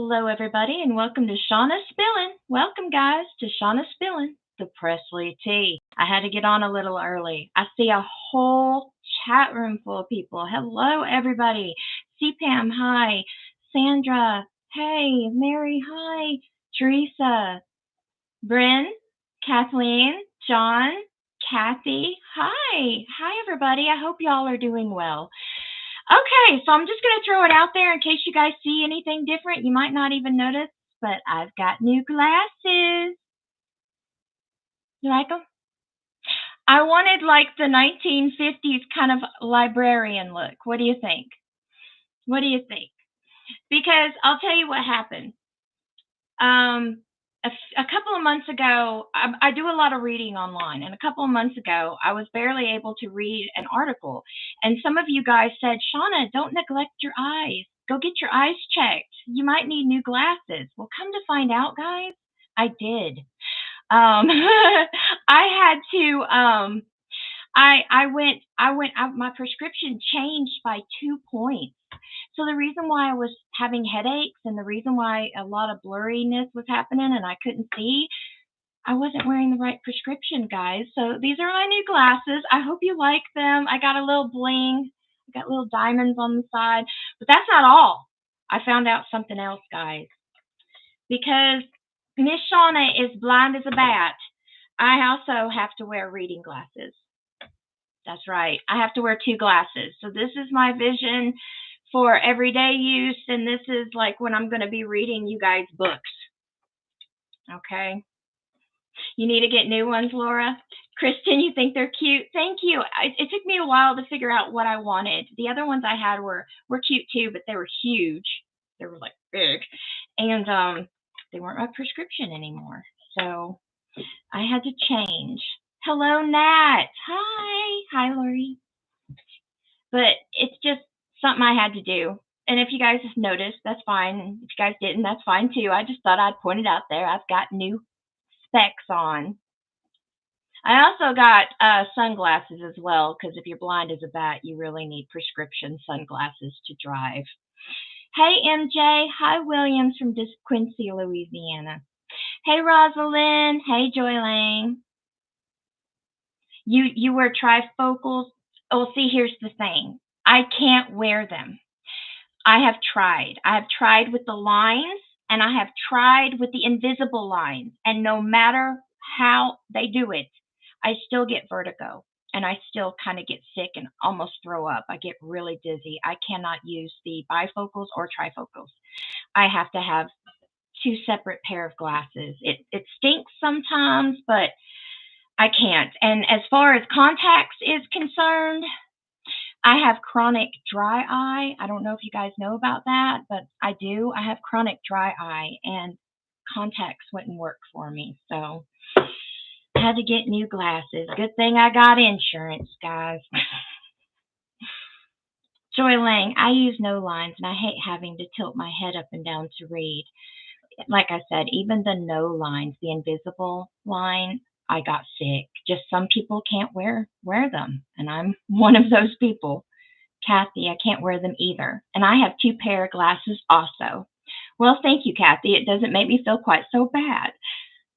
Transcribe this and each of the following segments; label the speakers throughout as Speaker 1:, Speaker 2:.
Speaker 1: Hello, everybody, and welcome to Shauna Spillin'. Welcome, guys, to Shauna Spillin', the Presley Tea. I had to get on a little early. I see a whole chat room full of people. Hello, everybody. CPAM, hi. Sandra, hey. Mary, hi. Teresa, Bryn, Kathleen, John, Kathy, hi. Hi, everybody. I hope y'all are doing well. Okay, so I'm just going to throw it out there in case you guys see anything different. You might not even notice, but I've got new glasses. You like them? I wanted like the 1950s kind of librarian look. What do you think? What do you think? Because I'll tell you what happened. A couple of months ago, I do a lot of reading online, and a couple of months ago, I was barely able to read an article. And some of you guys said, Shauna, don't neglect your eyes. Go get your eyes checked. You might need new glasses. Well, come to find out, guys, I did. I had to, my prescription changed by 2 points. So the reason why I was having headaches and the reason why a lot of blurriness was happening and I couldn't see, I wasn't wearing the right prescription, guys. So these are my new glasses. I hope you like them. I got a little bling. I got little diamonds on the side. But that's not all. I found out something else, guys. Because Miss Shauna is blind as a bat, I also have to wear reading glasses. That's right. I have to wear 2 glasses. So this is my vision for everyday use, and this is like when I'm going to be reading you guys books. Okay? You need to get new ones, Laura. Kristen, you think they're cute? Thank you. It took me a while to figure out what I wanted. The other ones I had were cute too, but they were huge. They were like big, and they weren't my prescription anymore. So I had to change. Hello, Nat. Hi, Lori. But it's just something I had to do. And if you guys have noticed, that's fine. And if you guys didn't, that's fine too. I just thought I'd point it out there. I've got new specs on. I also got sunglasses as well, because if you're blind as a bat, you really need prescription sunglasses to drive. Hey, MJ. Hi, Williams from Quincy, Louisiana. Hey, Rosalind. Hey, Joy Lang. You wear trifocals? Oh, see, here's the thing. I can't wear them. I have tried. I have tried with the lines, and I have tried with the invisible lines. And no matter how they do it, I still get vertigo, and I still kind of get sick and almost throw up. I get really dizzy. I cannot use the bifocals or trifocals. I have to have 2 separate pair of glasses. It stinks sometimes, but I can't. And as far as contacts is concerned, I have chronic dry eye. I don't know if you guys know about that, but I do. I have chronic dry eye, and contacts wouldn't work for me. So I had to get new glasses. Good thing I got insurance, guys. Joy Lang, I use no lines, and I hate having to tilt my head up and down to read. Like I said, even the no lines, the invisible line, I got sick. Just some people can't wear them, and I'm one of those people. Kathy, I can't wear them either. And I have 2 pair of glasses also. Well, thank you, Kathy. It doesn't make me feel quite so bad.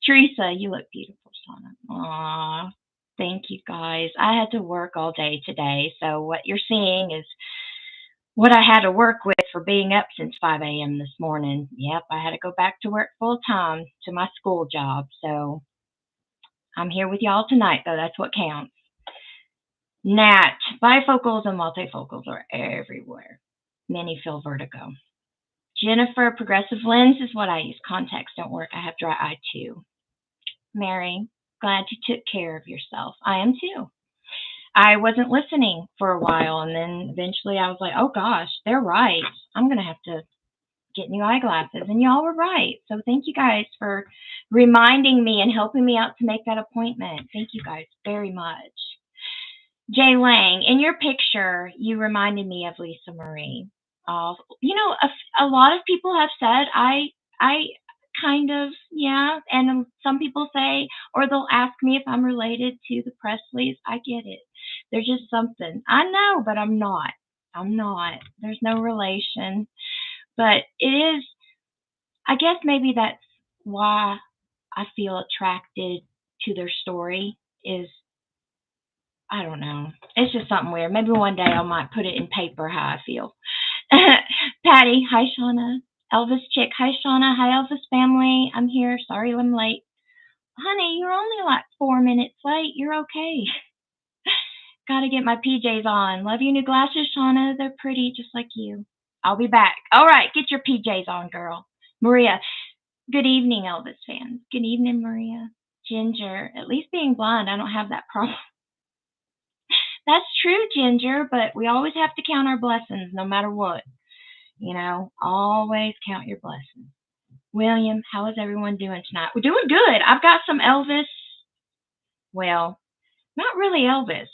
Speaker 1: Teresa, you look beautiful, Shauna. Aw, thank you, guys. I had to work all day today, so what you're seeing is what I had to work with for being up since 5 a.m. this morning. Yep, I had to go back to work full time to my school job, so I'm here with y'all tonight, though. That's what counts. Nat, bifocals and multifocals are everywhere. Many feel vertigo. Jennifer, progressive lens is what I use. Contacts don't work. I have dry eye too. Mary, glad you took care of yourself. I am too. I wasn't listening for a while, and then eventually I was like, oh gosh, they're right. I'm going to have to get new eyeglasses. And y'all were right. So thank you guys for reminding me and helping me out to make that appointment. Thank you guys very much. Jay Lang, in your picture, you reminded me of Lisa Marie. You know, a lot of people have said I kind of, yeah, and some people say, or they'll ask me if I'm related to the Presleys. I get it. There's just something. I know, but I'm not. There's no relation. But it is I guess maybe that's why I feel attracted to their story is I don't know. It's just something weird. Maybe one day I might put it in paper how I feel. Patty, hi Shauna. Elvis chick, hi Shauna. Hi Elvis family. I'm here. Sorry I'm late. Honey, you're only like 4 minutes late. You're okay. Gotta get my PJs on. Love your new glasses, Shauna. They're pretty just like you. I'll be back. All right, get your PJs on, girl. Maria, good evening, Elvis fans. Good evening, Maria. Ginger, at least being blind, I don't have that problem. That's true, Ginger, but we always have to count our blessings no matter what. You know, always count your blessings. William, how is everyone doing tonight? We're doing good. I've got some Elvis. Well, not really Elvis.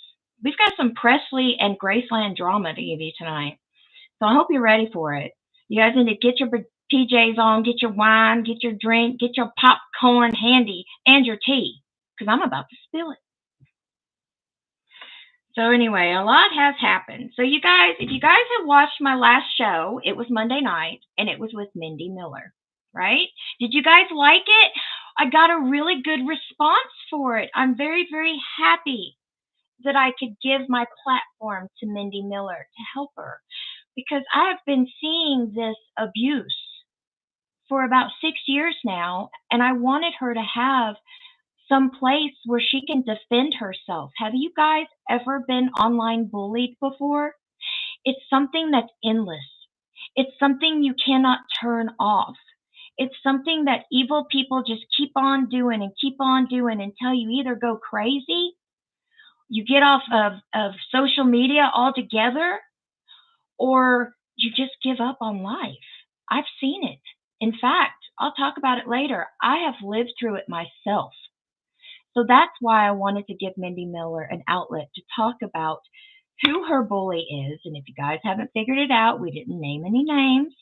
Speaker 1: We've got some Presley and Graceland drama to give you tonight. So I hope you're ready for it. You guys need to get your PJs on, get your wine, get your drink, get your popcorn handy, and your tea, because I'm about to spill it. So anyway, a lot has happened. So you guys, if you guys have watched my last show, it was Monday night, and it was with Mindy Miller, right? Did you guys like it? I got a really good response for it. I'm very, very happy that I could give my platform to Mindy Miller to help her, because I have been seeing this abuse for about 6 years now, and I wanted her to have some place where she can defend herself. Have you guys ever been online bullied before? It's something that's endless. It's something you cannot turn off. It's something that evil people just keep on doing and keep on doing until you either go crazy, you get off of social media altogether, or you just give up on life. I've seen it. In fact, I'll talk about it later. I have lived through it myself. So that's why I wanted to give Mindy Miller an outlet to talk about who her bully is. And if you guys haven't figured it out, we didn't name any names.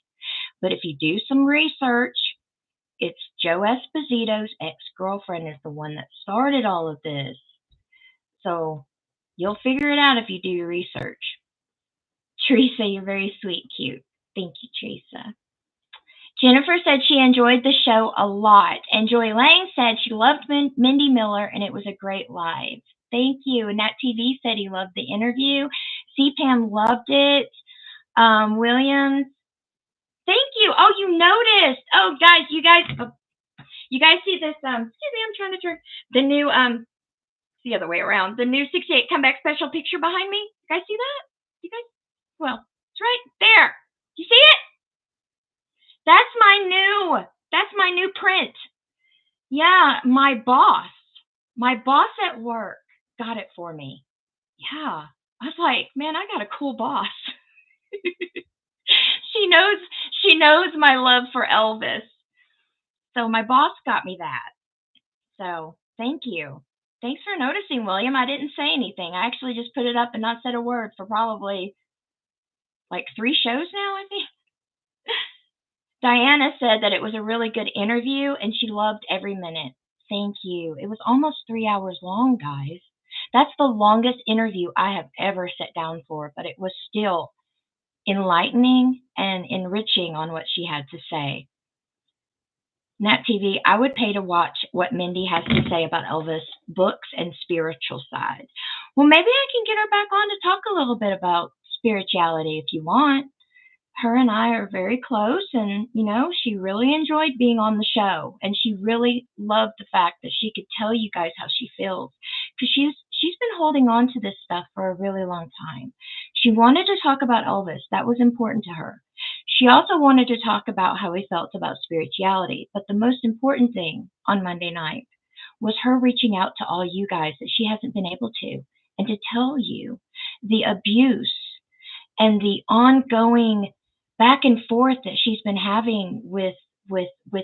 Speaker 1: But if you do some research, it's Joe Esposito's ex-girlfriend is the one that started all of this. So you'll figure it out if you do your research. Teresa, you're very sweet, cute. Thank you, Teresa. Jennifer said she enjoyed the show a lot. And Joy Lang said she loved Mindy Miller and it was a great live. Thank you. And Nat TV said he loved the interview. CPAM loved it. Williams, thank you. Oh, you noticed. Oh, guys, you guys see this? Excuse me, I'm trying to turn the new the other way around. The new 68 comeback special picture behind me. You guys see that? You guys? Well, it's right there. You see it? That's my new print. Yeah, my boss at work got it for me. Yeah. I was like, man, I got a cool boss. She knows my love for Elvis. So my boss got me that. So thank you. Thanks for noticing, William. I didn't say anything. I actually just put it up and not said a word for probably like 3 shows now, I think. Diana said that it was a really good interview and she loved every minute. Thank you. It was almost 3 hours long, guys. That's the longest interview I have ever sat down for, but it was still enlightening and enriching on what she had to say. Nat TV, I would pay to watch what Mindy has to say about Elvis books and spiritual side. Well, maybe I can get her back on to talk a little bit about spirituality if you want. Her and I are very close, and she really enjoyed being on the show, and she really loved the fact that she could tell you guys how she feels, because she's been holding on to this stuff for a really long time. She wanted to talk about Elvis. That was important to her. She also wanted to talk about how he felt about spirituality, but the most important thing on Monday night was her reaching out to all you guys that she hasn't been able to, and to tell you the abuse and the ongoing back and forth that she's been having with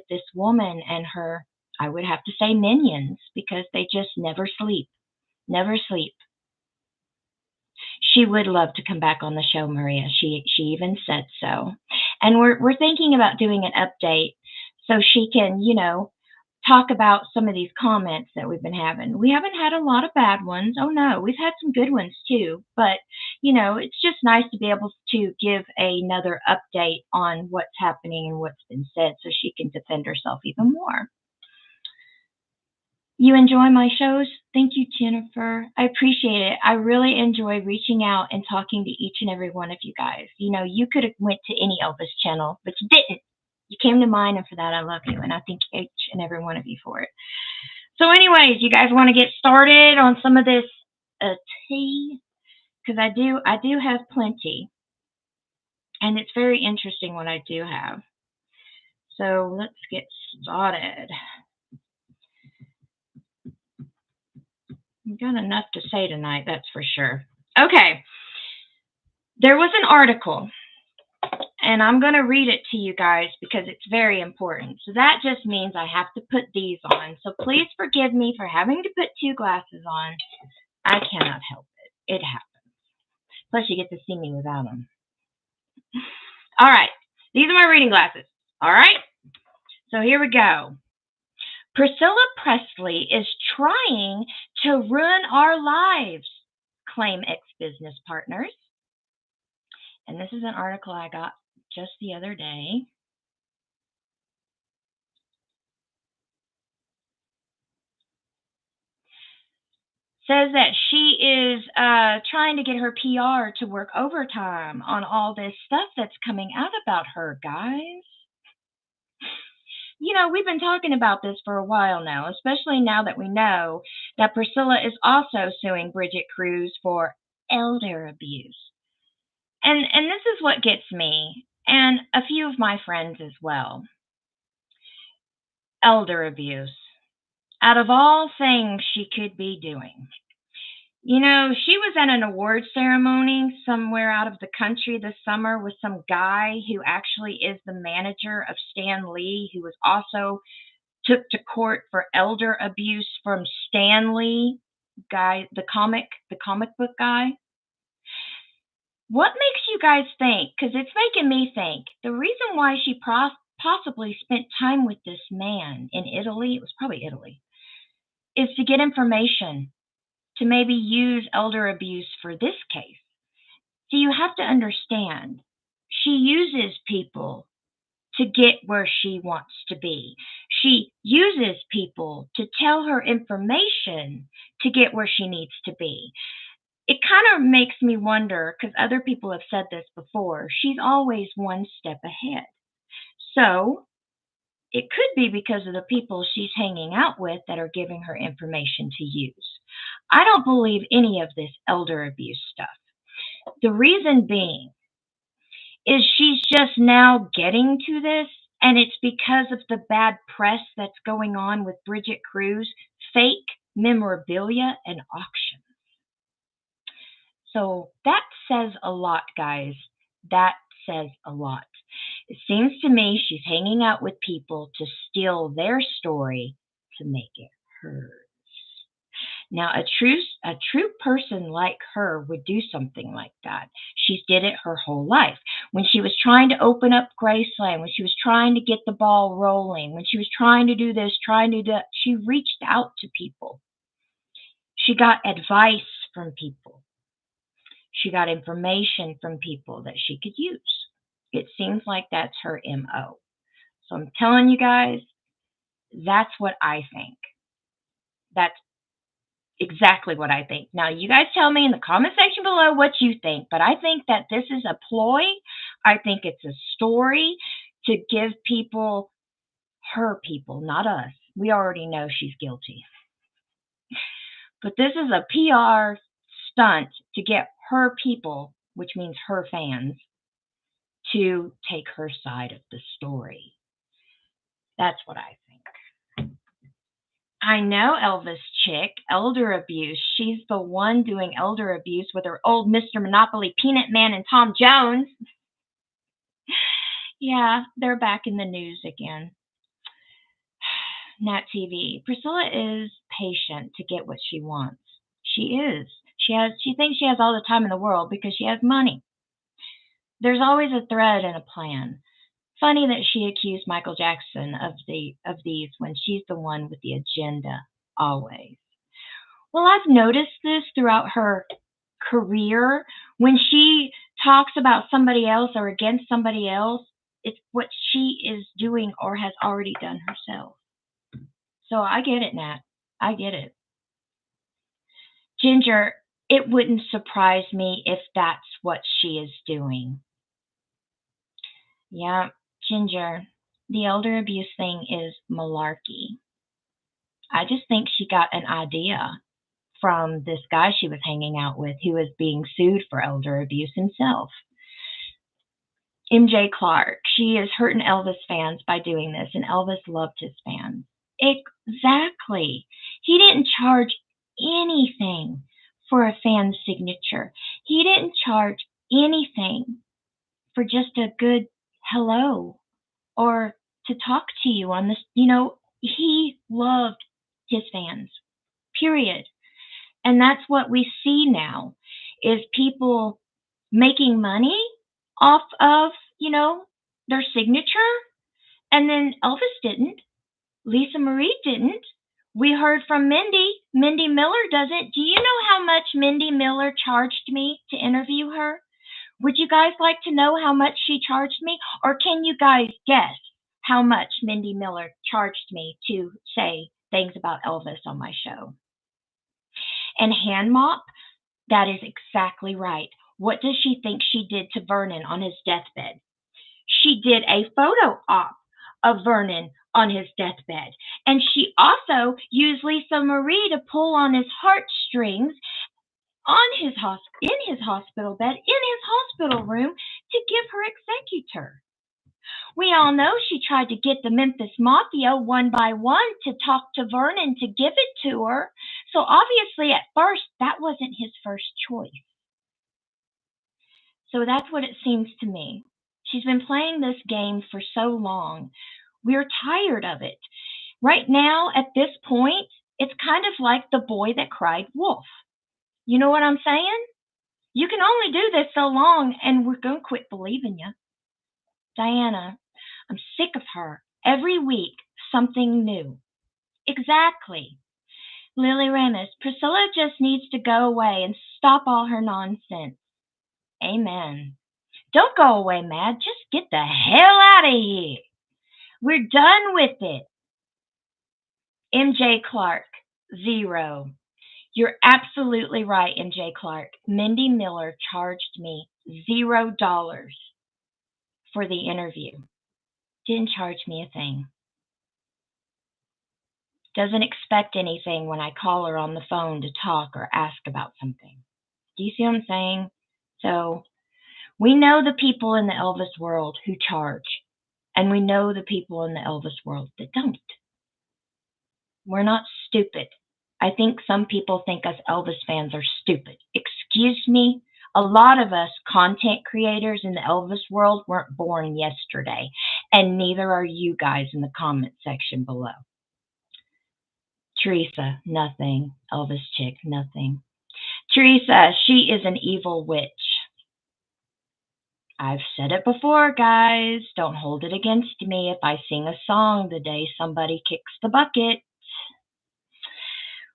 Speaker 1: this woman and her, I would have to say, minions, because they just never sleep. Never sleep. She would love to come back on the show, Maria. She even said so. And we're thinking about doing an update so she can, talk about some of these comments that we've been having. We haven't had a lot of bad ones. Oh no, we've had some good ones too. But, it's just nice to be able to give another update on what's happening and what's been said so she can defend herself even more. You enjoy my shows? Thank you, Jennifer. I appreciate it. I really enjoy reaching out and talking to each and every one of you guys. You could have went to any Elvis channel, but you didn't. You came to mine, and for that, I love you, and I thank each and every one of you for it. So anyways, you guys want to get started on some of this tea? Because I do have plenty, and it's very interesting what I do have. So let's get started. I've got enough to say tonight, that's for sure. Okay. There was an article, and I'm going to read it to you guys because it's very important. So that just means I have to put these on. So please forgive me for having to put two glasses on. I cannot help it. It happens. Plus, you get to see me without them. All right. These are my reading glasses. All right. So here we go. Priscilla Presley is trying to ruin our lives, claim ex-business partners. And this is an article I got just the other day. Says that she is trying to get her PR to work overtime on all this stuff that's coming out about her, guys. We've been talking about this for a while now, especially now that we know that Priscilla is also suing Bridget Cruz for elder abuse. And this is what gets me, and a few of my friends as well. Elder abuse. Out of all things she could be doing. She was at an award ceremony somewhere out of the country this summer with some guy who actually is the manager of Stan Lee, who was also took to court for elder abuse from Stan Lee, guy, the comic book guy. What makes you guys think? Because it's making me think. The reason why she possibly spent time with this man in Italy, it was probably Italy, is to get information to maybe use elder abuse for this case. So you have to understand, she uses people to get where she wants to be. She uses people to tell her information to get where she needs to be. It kind of makes me wonder, because other people have said this before, she's always one step ahead. So it could be because of the people she's hanging out with that are giving her information to use. I don't believe any of this elder abuse stuff. The reason being is she's just now getting to this, and it's because of the bad press that's going on with Bridget Cruz, fake memorabilia and auctions. So that says a lot, guys. That says a lot. It seems to me she's hanging out with people to steal their story to make it hers. Now, a true person like her would do something like that. She's did it her whole life. When she was trying to open up Graceland, when she was trying to get the ball rolling, when she was trying to do this, trying to do that, she reached out to people. She got advice from people. She got information from people that she could use. It seems like that's her MO. So I'm telling you guys, that's what I think. That's exactly what I think. Now, you guys tell me in the comment section below what you think, but I think that this is a ploy. I think it's a story to give people, her people, not us. We already know she's guilty. But this is a PR stunt to get her people, which means her fans, to take her side of the story. That's what I think. I know Elvis chick, elder abuse. She's the one doing elder abuse with her old Mr. Monopoly Peanut Man and Tom Jones. Yeah, they're back in the news again. Nat TV. Priscilla is patient to get what she wants. She is. She thinks she has all the time in the world because she has money. There's always a thread and a plan. Funny that she accused Michael Jackson of these when she's the one with the agenda always. Well, I've noticed this throughout her career. When she talks about somebody else or against somebody else, it's what she is doing or has already done herself. So I get it, Nat. I get it. Ginger, it wouldn't surprise me if that's what she is doing. Yeah, Ginger, the elder abuse thing is malarkey. I just think she got an idea from this guy she was hanging out with who was being sued for elder abuse himself. MJ Clark, she is hurting Elvis fans by doing this, and Elvis loved his fans. Exactly. He didn't charge anything for a fan's signature. He didn't charge anything for just a good hello or to talk to you on this. He loved his fans, period. And that's what we see now is people making money off of, their signature. And then Elvis didn't. Lisa Marie didn't. We heard from Mindy. Mindy Miller doesn't. Do you know how much Mindy Miller charged me to interview her? Would you guys like to know how much she charged me? Or can you guys guess how much Mindy Miller charged me to say things about Elvis on my show? And Hand Mop, that is exactly right. What does she think she did to Vernon on his deathbed? She did a photo op of Vernon on his deathbed. And she also used Lisa Marie to pull on his heartstrings in his hospital bed, in his hospital room, to give her executor. We all know she tried to get the Memphis Mafia one by one to talk to Vernon to give it to her. So obviously at first that wasn't his first choice. So that's what it seems to me. She's been playing this game for so long. We're tired of it. Right now, at this point, it's kind of like the boy that cried wolf. You know what I'm saying? You can only do this so long, and we're going to quit believing you. Diana, I'm sick of her. Every week, something new. Exactly. Lily Ramis, Priscilla just needs to go away and stop all her nonsense. Amen. Don't go away, Mad. Just get the hell out of here. We're done with it. MJ Clark, 0. You're absolutely right, MJ Clark. Mindy Miller charged me $0 for the interview. Didn't charge me a thing. Doesn't expect anything when I call her on the phone to talk or ask about something. Do you see what I'm saying? So we know the people in the Elvis world who charge, and we know the people in the Elvis world that don't. We're not stupid. I think some people think us Elvis fans are stupid. Excuse me? A lot of us content creators in the Elvis world weren't born yesterday, and neither are you guys in the comment section below. Teresa, nothing. Elvis chick, nothing. Teresa, she is an evil witch. I've said it before, guys. Don't hold it against me if I sing a song the day somebody kicks the bucket.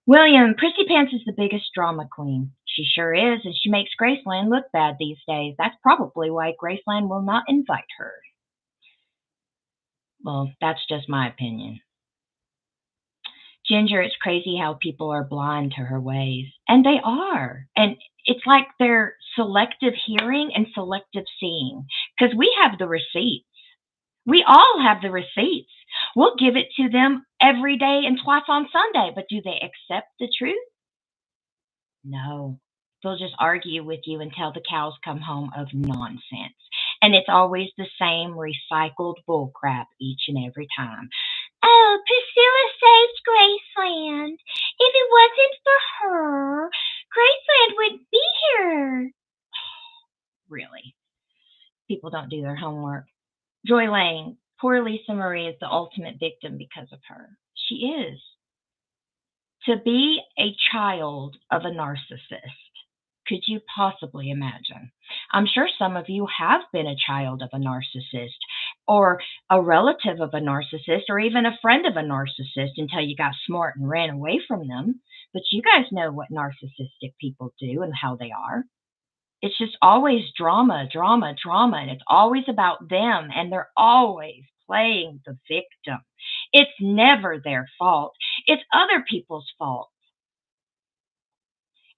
Speaker 1: William, Prissy Pants is the biggest drama queen. She sure is, and she makes Graceland look bad these days. That's probably why Graceland will not invite her. Well, that's just my opinion. Ginger, it's crazy how people are blind to her ways. And they are. And it's like they're selective hearing and selective seeing. Because we have the receipts. We all have the receipts. We'll give it to them every day and twice on Sunday. But do they accept the truth? No. They'll just argue with you until the cows come home of nonsense. And it's always the same recycled bullcrap each and every time. Oh, Priscilla saved Graceland. If it wasn't for her, Graceland wouldn't be here. Really? People don't do their homework. Joy Lane, poor Lisa Marie is the ultimate victim because of her. She is. To be a child of a narcissist, could you possibly imagine? I'm sure some of you have been a child of a narcissist, or a relative of a narcissist or even a friend of a narcissist until you got smart and ran away from them. But you guys know what narcissistic people do and how they are. It's just always drama, drama, drama, and it's always about them, and they're always playing the victim. It's never their fault. It's other people's fault.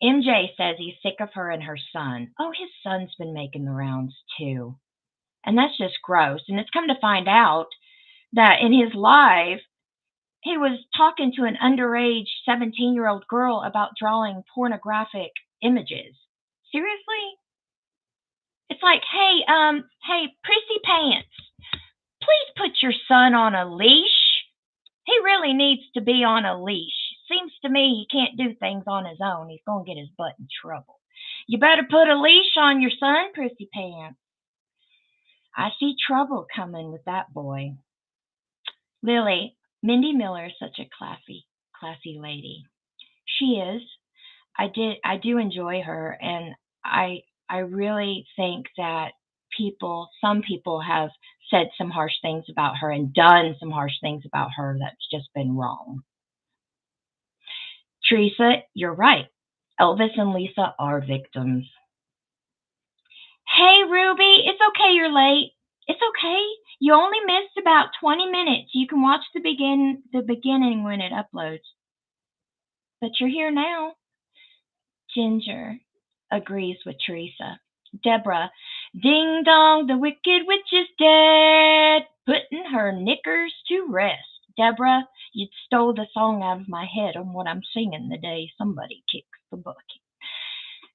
Speaker 1: MJ says he's sick of her and her son. Oh, his son's been making the rounds too. And that's just gross. And it's come to find out that in his life, he was talking to an underage 17-year-old girl about drawing pornographic images. Seriously? It's like, hey, Prissy Pants, please put your son on a leash. He really needs to be on a leash. Seems to me he can't do things on his own. He's going to get his butt in trouble. You better put a leash on your son, Prissy Pants. I see trouble coming with that boy. Lily, Mindy Miller is such a classy lady. She is. I do enjoy her, and I really think that some people have said some harsh things about her and done some harsh things about her that's just been wrong. Teresa, you're right. Elvis and Lisa are victims. Hey, Ruby, it's okay you're late. It's okay. You only missed about 20 minutes. You can watch the beginning when it uploads. But you're here now. Ginger agrees with Teresa. Deborah, ding dong, the wicked witch is dead, putting her knickers to rest. Deborah, you stole the song out of my head on what I'm singing the day somebody kicks the bucket.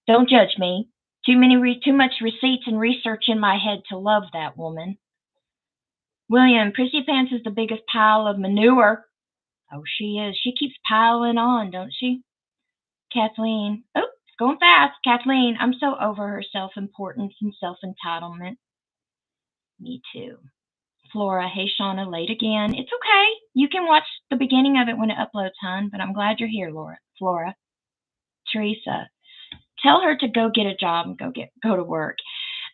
Speaker 1: Don't judge me. Too much receipts and research in my head to love that woman. William, Prissy Pants is the biggest pile of manure. Oh, she is. She keeps piling on, don't she? Kathleen, oh, it's going fast. Kathleen, I'm so over her self-importance and self-entitlement. Me too. Flora, hey Shauna, late again. It's okay. You can watch the beginning of it when it uploads, hon, but I'm glad you're here, Flora. Teresa, tell her to go get a job and go to work.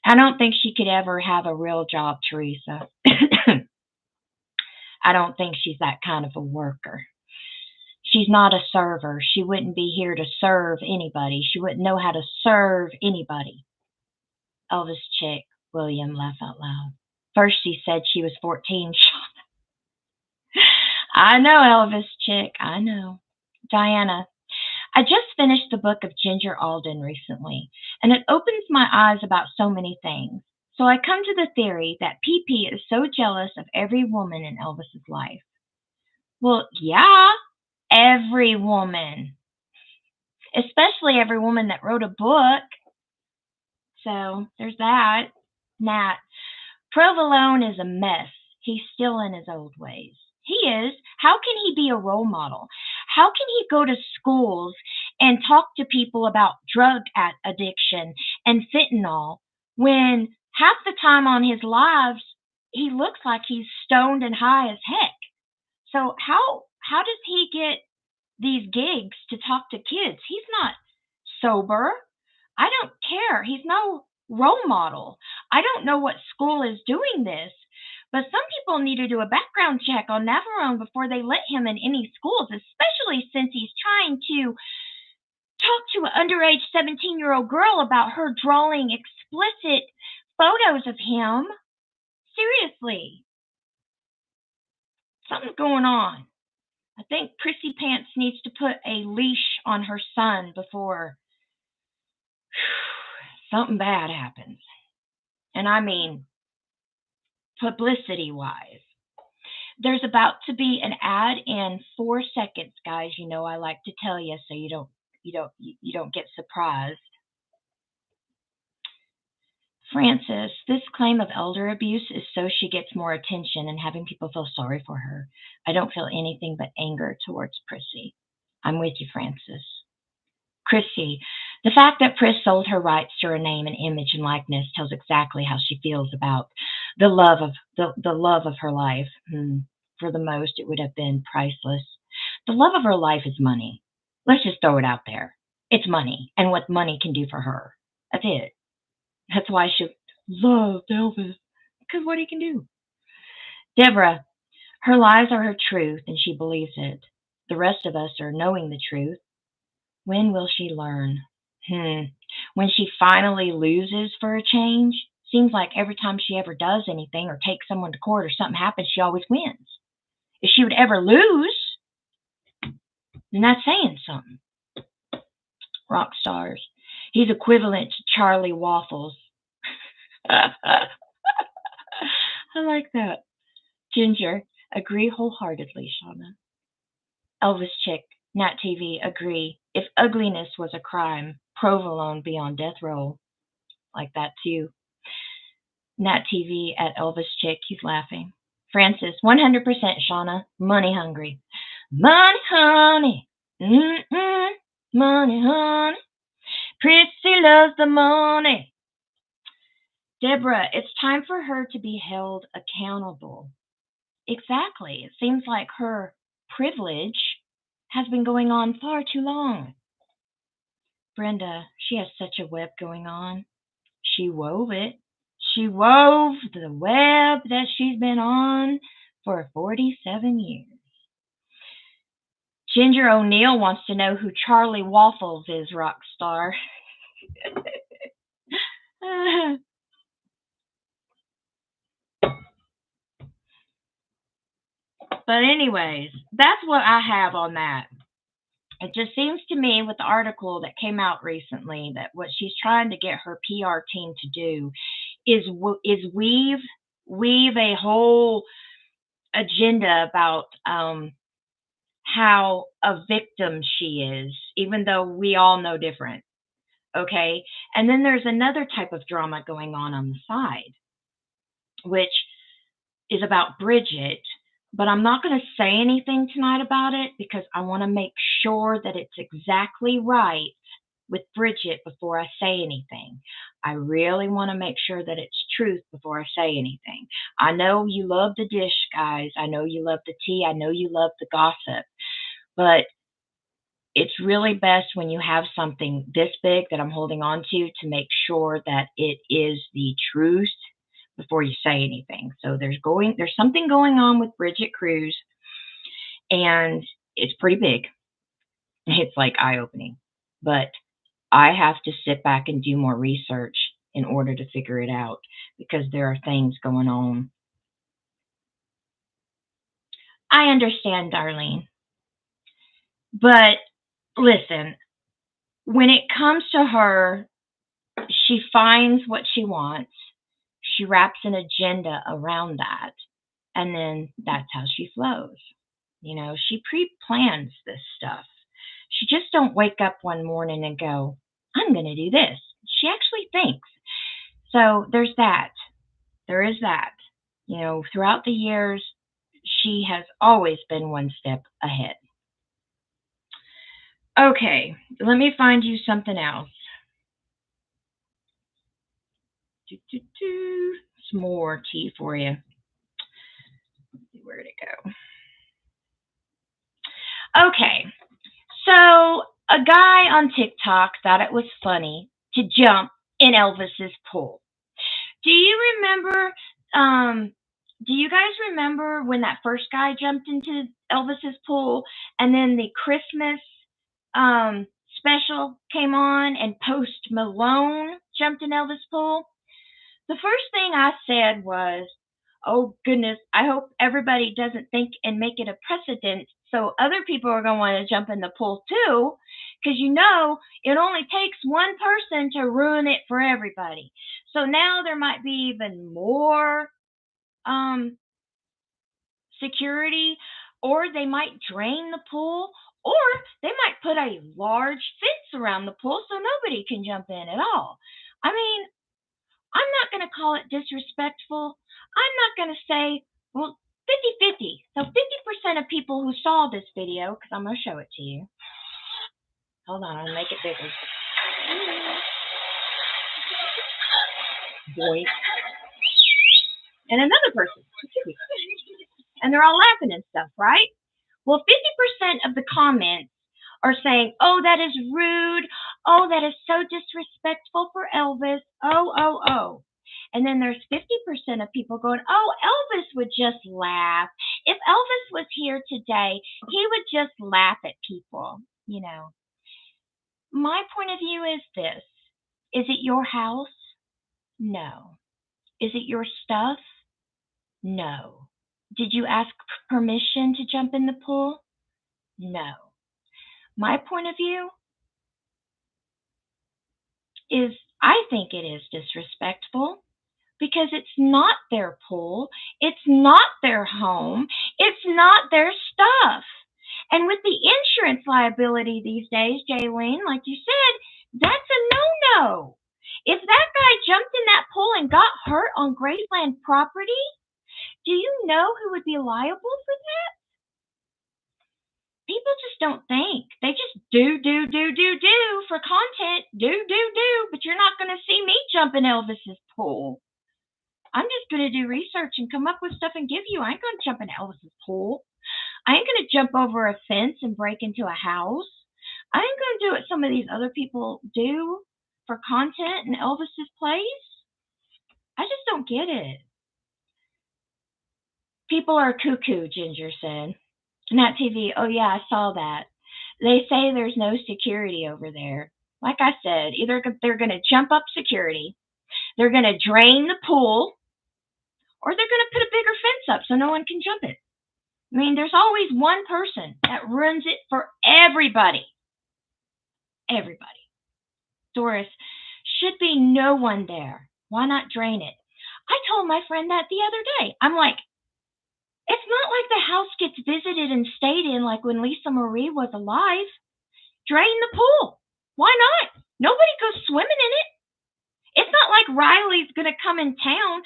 Speaker 1: I don't think she could ever have a real job, Teresa. I don't think she's that kind of a worker. She's not a server. She wouldn't be here to serve anybody. She wouldn't know how to serve anybody. Elvis chick, William, laugh out loud. First she said she was 14. I know, Elvis chick, I know. Diana, I just finished the book of Ginger Alden recently, and it opens my eyes about so many things. So I come to the theory that PP is so jealous of every woman in Elvis's life. Well, yeah, every woman. Especially every woman that wrote a book. So there's that. Nat, Provolone is a mess. He's still in his old ways. He is. How can he be a role model? How can he go to schools and talk to people about drug addiction and fentanyl when half the time on his lives he looks like he's stoned and high as heck? So how does he get these gigs to talk to kids? He's not sober. I don't care. He's no role model. I don't know what school is doing this, but some people need to do a background check on Navarone before they let him in any schools, especially since he's trying to talk to an underage 17-year-old girl about her drawing explicit photos of him. Seriously. Something's going on. I think Prissy Pants needs to put a leash on her son before something bad happens. And I mean, publicity-wise. There's about to be an ad in 4 seconds, guys. You know I like to tell you so you don't get surprised. Francis, this claim of elder abuse is so she gets more attention and having people feel sorry for her. I don't feel anything but anger towards Prissy. I'm with you, Francis. Chrissy, the fact that Pris sold her rights to her name and image and likeness tells exactly how she feels about the love of her life. For the most, it would have been priceless. The love of her life is money. Let's just throw it out there. It's money and what money can do for her. That's it. That's why she loved Elvis, because what he can do. Deborah, her lies are her truth, and she believes it. The rest of us are knowing the truth. When will she learn? Hmm. When she finally loses for a change? Seems like every time she ever does anything or takes someone to court or something happens, she always wins. If she would ever lose, then that's saying something. Rock stars. He's equivalent to Charlie Waffles. I like that. Ginger, agree wholeheartedly, Shauna. Elvis chick, Nat TV, agree. If ugliness was a crime, Provolone be on death row. Like that too. Nat TV at Elvis chick, he's laughing. Francis, 100% Shauna, money hungry. Money, honey. Mm-mm. Money, honey. Prissy loves the money. Deborah, it's time for her to be held accountable. Exactly. It seems like her privilege has been going on far too long. Brenda, she has such a web going on. She wove it. She wove the web that she's been on for 47 years. Ginger O'Neill wants to know who Charlie Waffles is, rock star. But anyways, that's what I have on that. It just seems to me with the article that came out recently that what she's trying to get her PR team to do is weave a whole agenda about how a victim she is, even though we all know different. Okay, and then there's another type of drama going on the side, which is about Bridget, but I'm not going to say anything tonight about it because I want to make sure that it's exactly right with Bridget before I say anything. I really want to make sure that it's truth before I say anything. I know you love the dish, guys. I know you love the tea. I know you love the gossip. But it's really best when you have something this big that I'm holding on to make sure that it is the truth before you say anything. So there's something going on with Bridget Cruz, and it's pretty big. It's like eye-opening. But I have to sit back and do more research in order to figure it out because there are things going on. I understand, Darlene. But listen, when it comes to her, she finds what she wants. She wraps an agenda around that. And then that's how she flows. You know, she pre-plans this stuff. She just don't wake up one morning and go, I'm going to do this. She actually thinks. So there's that. There is that. You know, throughout the years, she has always been one step ahead. Okay, let me find you something else. Some more tea for you. Let's see, where'd it go? Okay, so a guy on TikTok thought it was funny to jump in Elvis's pool. Do you remember? Do you guys remember when that first guy jumped into Elvis's pool, and then the Christmas special came on, and Post Malone jumped in Elvis' pool? The first thing I said was, oh goodness, I hope everybody doesn't think and make it a precedent so other people are going to want to jump in the pool too, because you know it only takes one person to ruin it for everybody. So now there might be even more security, or they might drain the pool, or they might put a large fence around the pool so nobody can jump in at all. I mean, I'm not going to call it disrespectful. I'm not going to say, well, 50-50. So 50% of people who saw this video, because I'm going to show it to you. Hold on, I'll make it bigger. Boy. And another person. And they're all laughing and stuff, right? Well, 50% of the comments are saying, oh, that is rude. Oh, that is so disrespectful for Elvis. Oh, oh, oh. And then there's 50% of people going, oh, Elvis would just laugh. If Elvis was here today, he would just laugh at people. My point of view is this. Is it your house? No. Is it your stuff? No. Did you ask permission to jump in the pool? No. My point of view is I think it is disrespectful because it's not their pool. It's not their home. It's not their stuff. And with the insurance liability these days, Jaylene, like you said, that's a no-no. If that guy jumped in that pool and got hurt on Graceland property, do you know who would be liable for that? People just don't think. They just do for content. Do. But you're not going to see me jump in Elvis's pool. I'm just going to do research and come up with stuff and give you. I ain't going to jump in Elvis's pool. I ain't going to jump over a fence and break into a house. I ain't going to do what some of these other people do for content in Elvis's place. I just don't get it. People are cuckoo, Ginger said. Nat TV, oh yeah, I saw that. They say there's no security over there. Like I said, either they're going to jump up security, they're going to drain the pool, or they're going to put a bigger fence up so no one can jump it. I mean, there's always one person that runs it for everybody. Everybody. Doris, should be no one there. Why not drain it? I told my friend that the other day. I'm like, it's not like the house gets visited and stayed in like when Lisa Marie was alive. Drain the pool. Why not? Nobody goes swimming in it. It's not like Riley's going to come in town,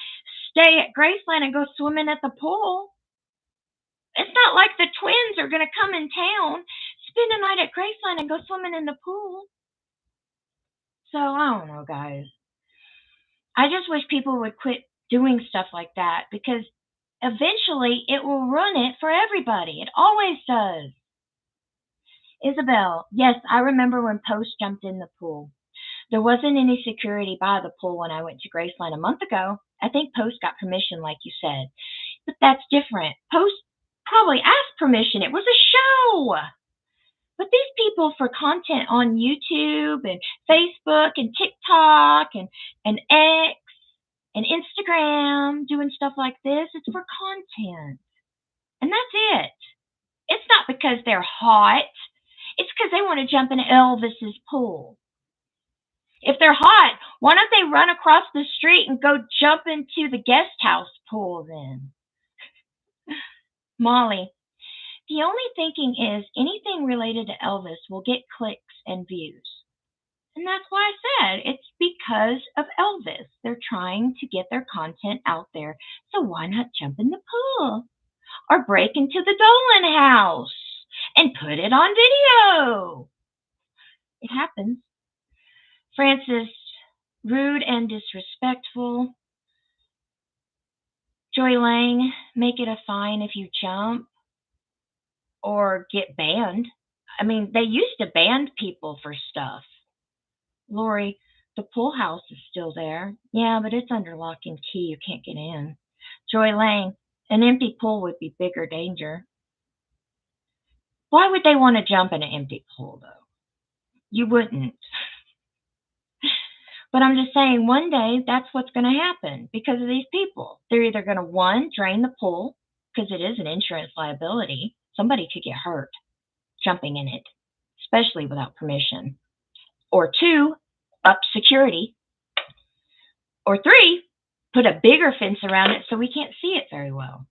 Speaker 1: stay at Graceland, and go swimming at the pool. It's not like the twins are going to come in town, spend a night at Graceland, and go swimming in the pool. So, I don't know, guys. I just wish people would quit doing stuff like that because eventually it will ruin it for everybody. It always does. Isabel, yes, I remember when Post jumped in the pool. There wasn't any security by the pool when I went to Graceland a month ago. I think Post got permission, like you said. But that's different. Post probably asked permission. It was a show. But these people for content on YouTube and Facebook and TikTok and X and Instagram doing stuff like this, it's for content. And that's it. It's not because they're hot. It's because they want to jump in Elvis's pool. If they're hot, why don't they run across the street and go jump into the guest house pool then? Molly, the only thinking is anything related to Elvis will get clicks and views. And that's why I said it's because of Elvis. They're trying to get their content out there. So why not jump in the pool? Or break into the Dolan house and put it on video. It happens. Francis, rude and disrespectful. Joy Lang, make it a fine if you jump or get banned. I mean, they used to ban people for stuff. Lori, the pool house is still there. Yeah, but it's under lock and key. You can't get in. Joy Lang, an empty pool would be bigger danger. Why would they want to jump in an empty pool, though? You wouldn't. But I'm just saying one day that's what's going to happen because of these people. They're either going to, one, drain the pool because it is an insurance liability. Somebody could get hurt jumping in it, especially without permission. Or two, up security. Or three, put a bigger fence around it so we can't see it very well.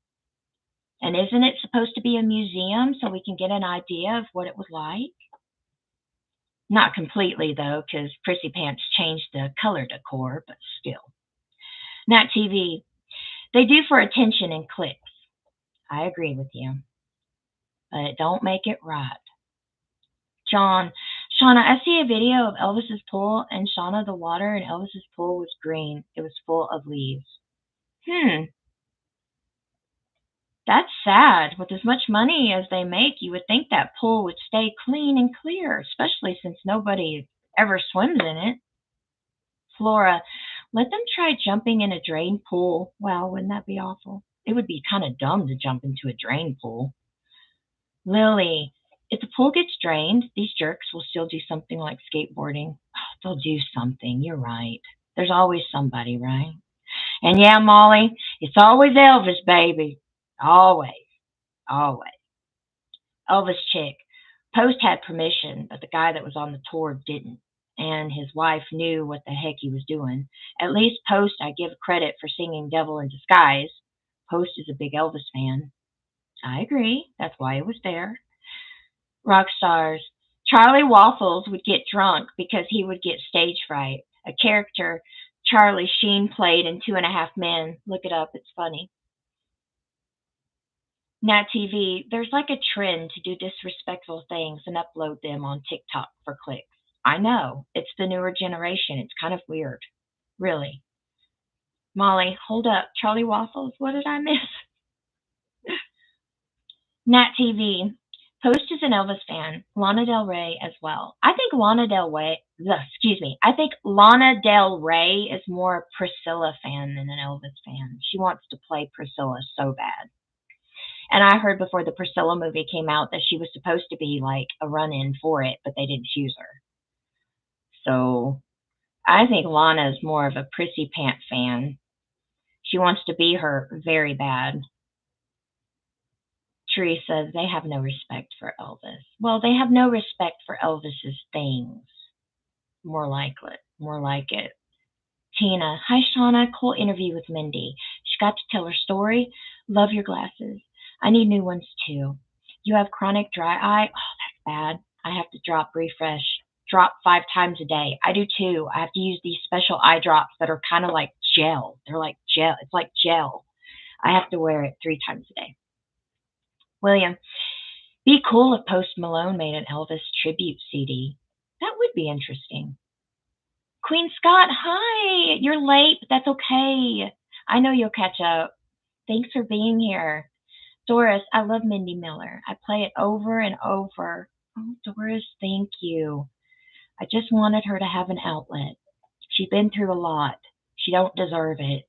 Speaker 1: And isn't it supposed to be a museum so we can get an idea of what it was like? Not completely, though, because Prissy Pants changed the color decor, but still. Nat TV, they do for attention and clicks. I agree with you. But it don't make it right. John, Shauna, I see a video of Elvis's pool, and Shauna, the water in Elvis's pool was green. It was full of leaves. That's sad. With as much money as they make, you would think that pool would stay clean and clear, especially since nobody ever swims in it. Flora, Let them try jumping in a drain pool. Wow, wouldn't that be awful? It would be kind of dumb to jump into a drain pool. Lily, if the pool gets drained, these jerks will still do something like skateboarding. Oh, they'll do something. You're right. There's always somebody, right? And yeah, Molly, it's always Elvis, baby. Always, always. Elvis chick. Post had permission, but the guy that was on the tour didn't. And his wife knew what the heck he was doing. At least Post I give credit for singing Devil in Disguise. Post is a big Elvis fan. I agree. That's why it was there. Rock stars. Charlie Waffles would get drunk because he would get stage fright. A character Charlie Sheen played in Two and a Half Men. Look it up, it's funny. Nat TV, there's like a trend to do disrespectful things and upload them on TikTok for clicks. I know, it's the newer generation. It's kind of weird. Really. Molly, hold up. Charlie Waffles, what did I miss? Nat TV. Post is an Elvis fan. Lana Del Rey as well. I think Lana Del Rey. Excuse me. I think Lana Del Rey is more a Priscilla fan than an Elvis fan. She wants to play Priscilla so bad. And I heard before the Priscilla movie came out that she was supposed to be like a run-in for it, but they didn't choose her. So I think Lana is more of a Prissy Pant fan. She wants to be her very bad. Teresa, they have no respect for Elvis. Well, they have no respect for Elvis's things. More like it. Tina, hi Shauna, cool interview with Mindy. She got to tell her story. Love your glasses. I need new ones too. You have chronic dry eye? Oh, that's bad. I have to drop 5 times a day. I do too. I have to use these special eye drops that are kind of like gel. They're like gel. It's like gel. I have to wear it 3 times a day. William, be cool if Post Malone made an Elvis tribute CD. That would be interesting. Queen Scott, hi. You're late, but that's okay. I know you'll catch up. Thanks for being here. Doris, I love Mindy Miller. I play it over and over. Oh, Doris, thank you. I just wanted her to have an outlet. She's been through a lot. She don't deserve it.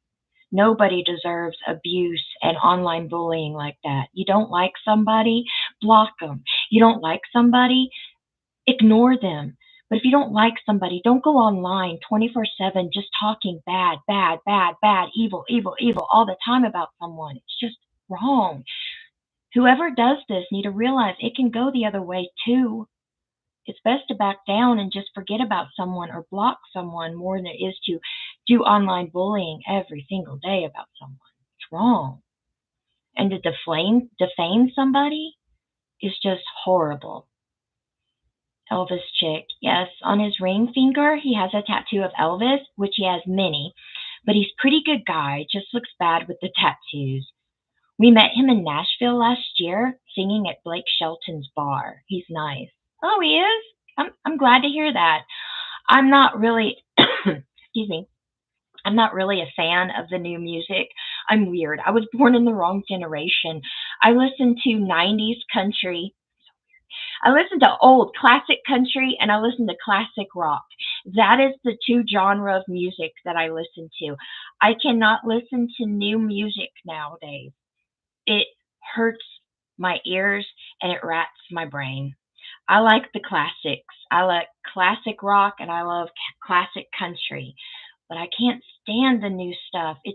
Speaker 1: Nobody deserves abuse and online bullying like that. You don't like somebody, block them. You don't like somebody, ignore them. But if you don't like somebody, don't go online 24/7 just talking bad, bad, bad, bad, evil, evil, evil all the time about someone. It's just wrong. Whoever does this need to realize it can go the other way too. It's best to back down and just forget about someone or block someone more than it is to do online bullying every single day about someone. It's wrong. And to defame somebody is just horrible. Elvis chick. Yes, on his ring finger, he has a tattoo of Elvis, which he has many, but he's a pretty good guy, just looks bad with the tattoos. We met him in Nashville last year, singing at Blake Shelton's bar. He's nice. Oh, he is? I'm glad to hear that. I'm not really, excuse me, I'm not really a fan of the new music. I'm weird. I was born in the wrong generation. I listen to 90s country. I listen to old classic country and I listen to classic rock. That is the two genre of music that I listen to. I cannot listen to new music nowadays. It hurts my ears and it rats my brain. I like the classics. I like classic rock and I love classic country, but I can't stand the new stuff. I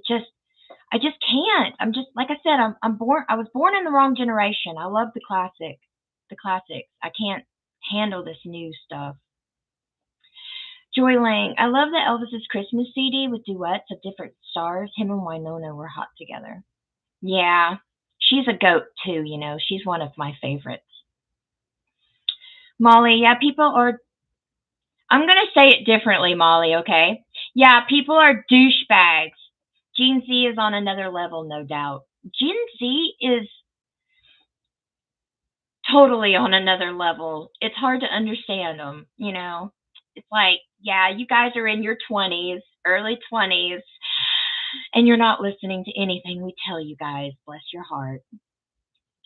Speaker 1: just can't. I'm just like I said. I was born in the wrong generation. I love the classics. I can't handle this new stuff. Joy Lang, I love the Elvis's Christmas CD with duets of different stars. Him and Winona were hot together. Yeah, she's a goat too. She's one of my favorites. Molly, yeah, people are. I'm gonna say it differently, Molly. Okay? Yeah, people are douchebags. Gen Z is on another level, no doubt. Gen Z is totally on another level. It's hard to understand them. It's like, yeah, you guys are in your 20s, early 20s, and you're not listening to anything we tell you guys. Bless your heart.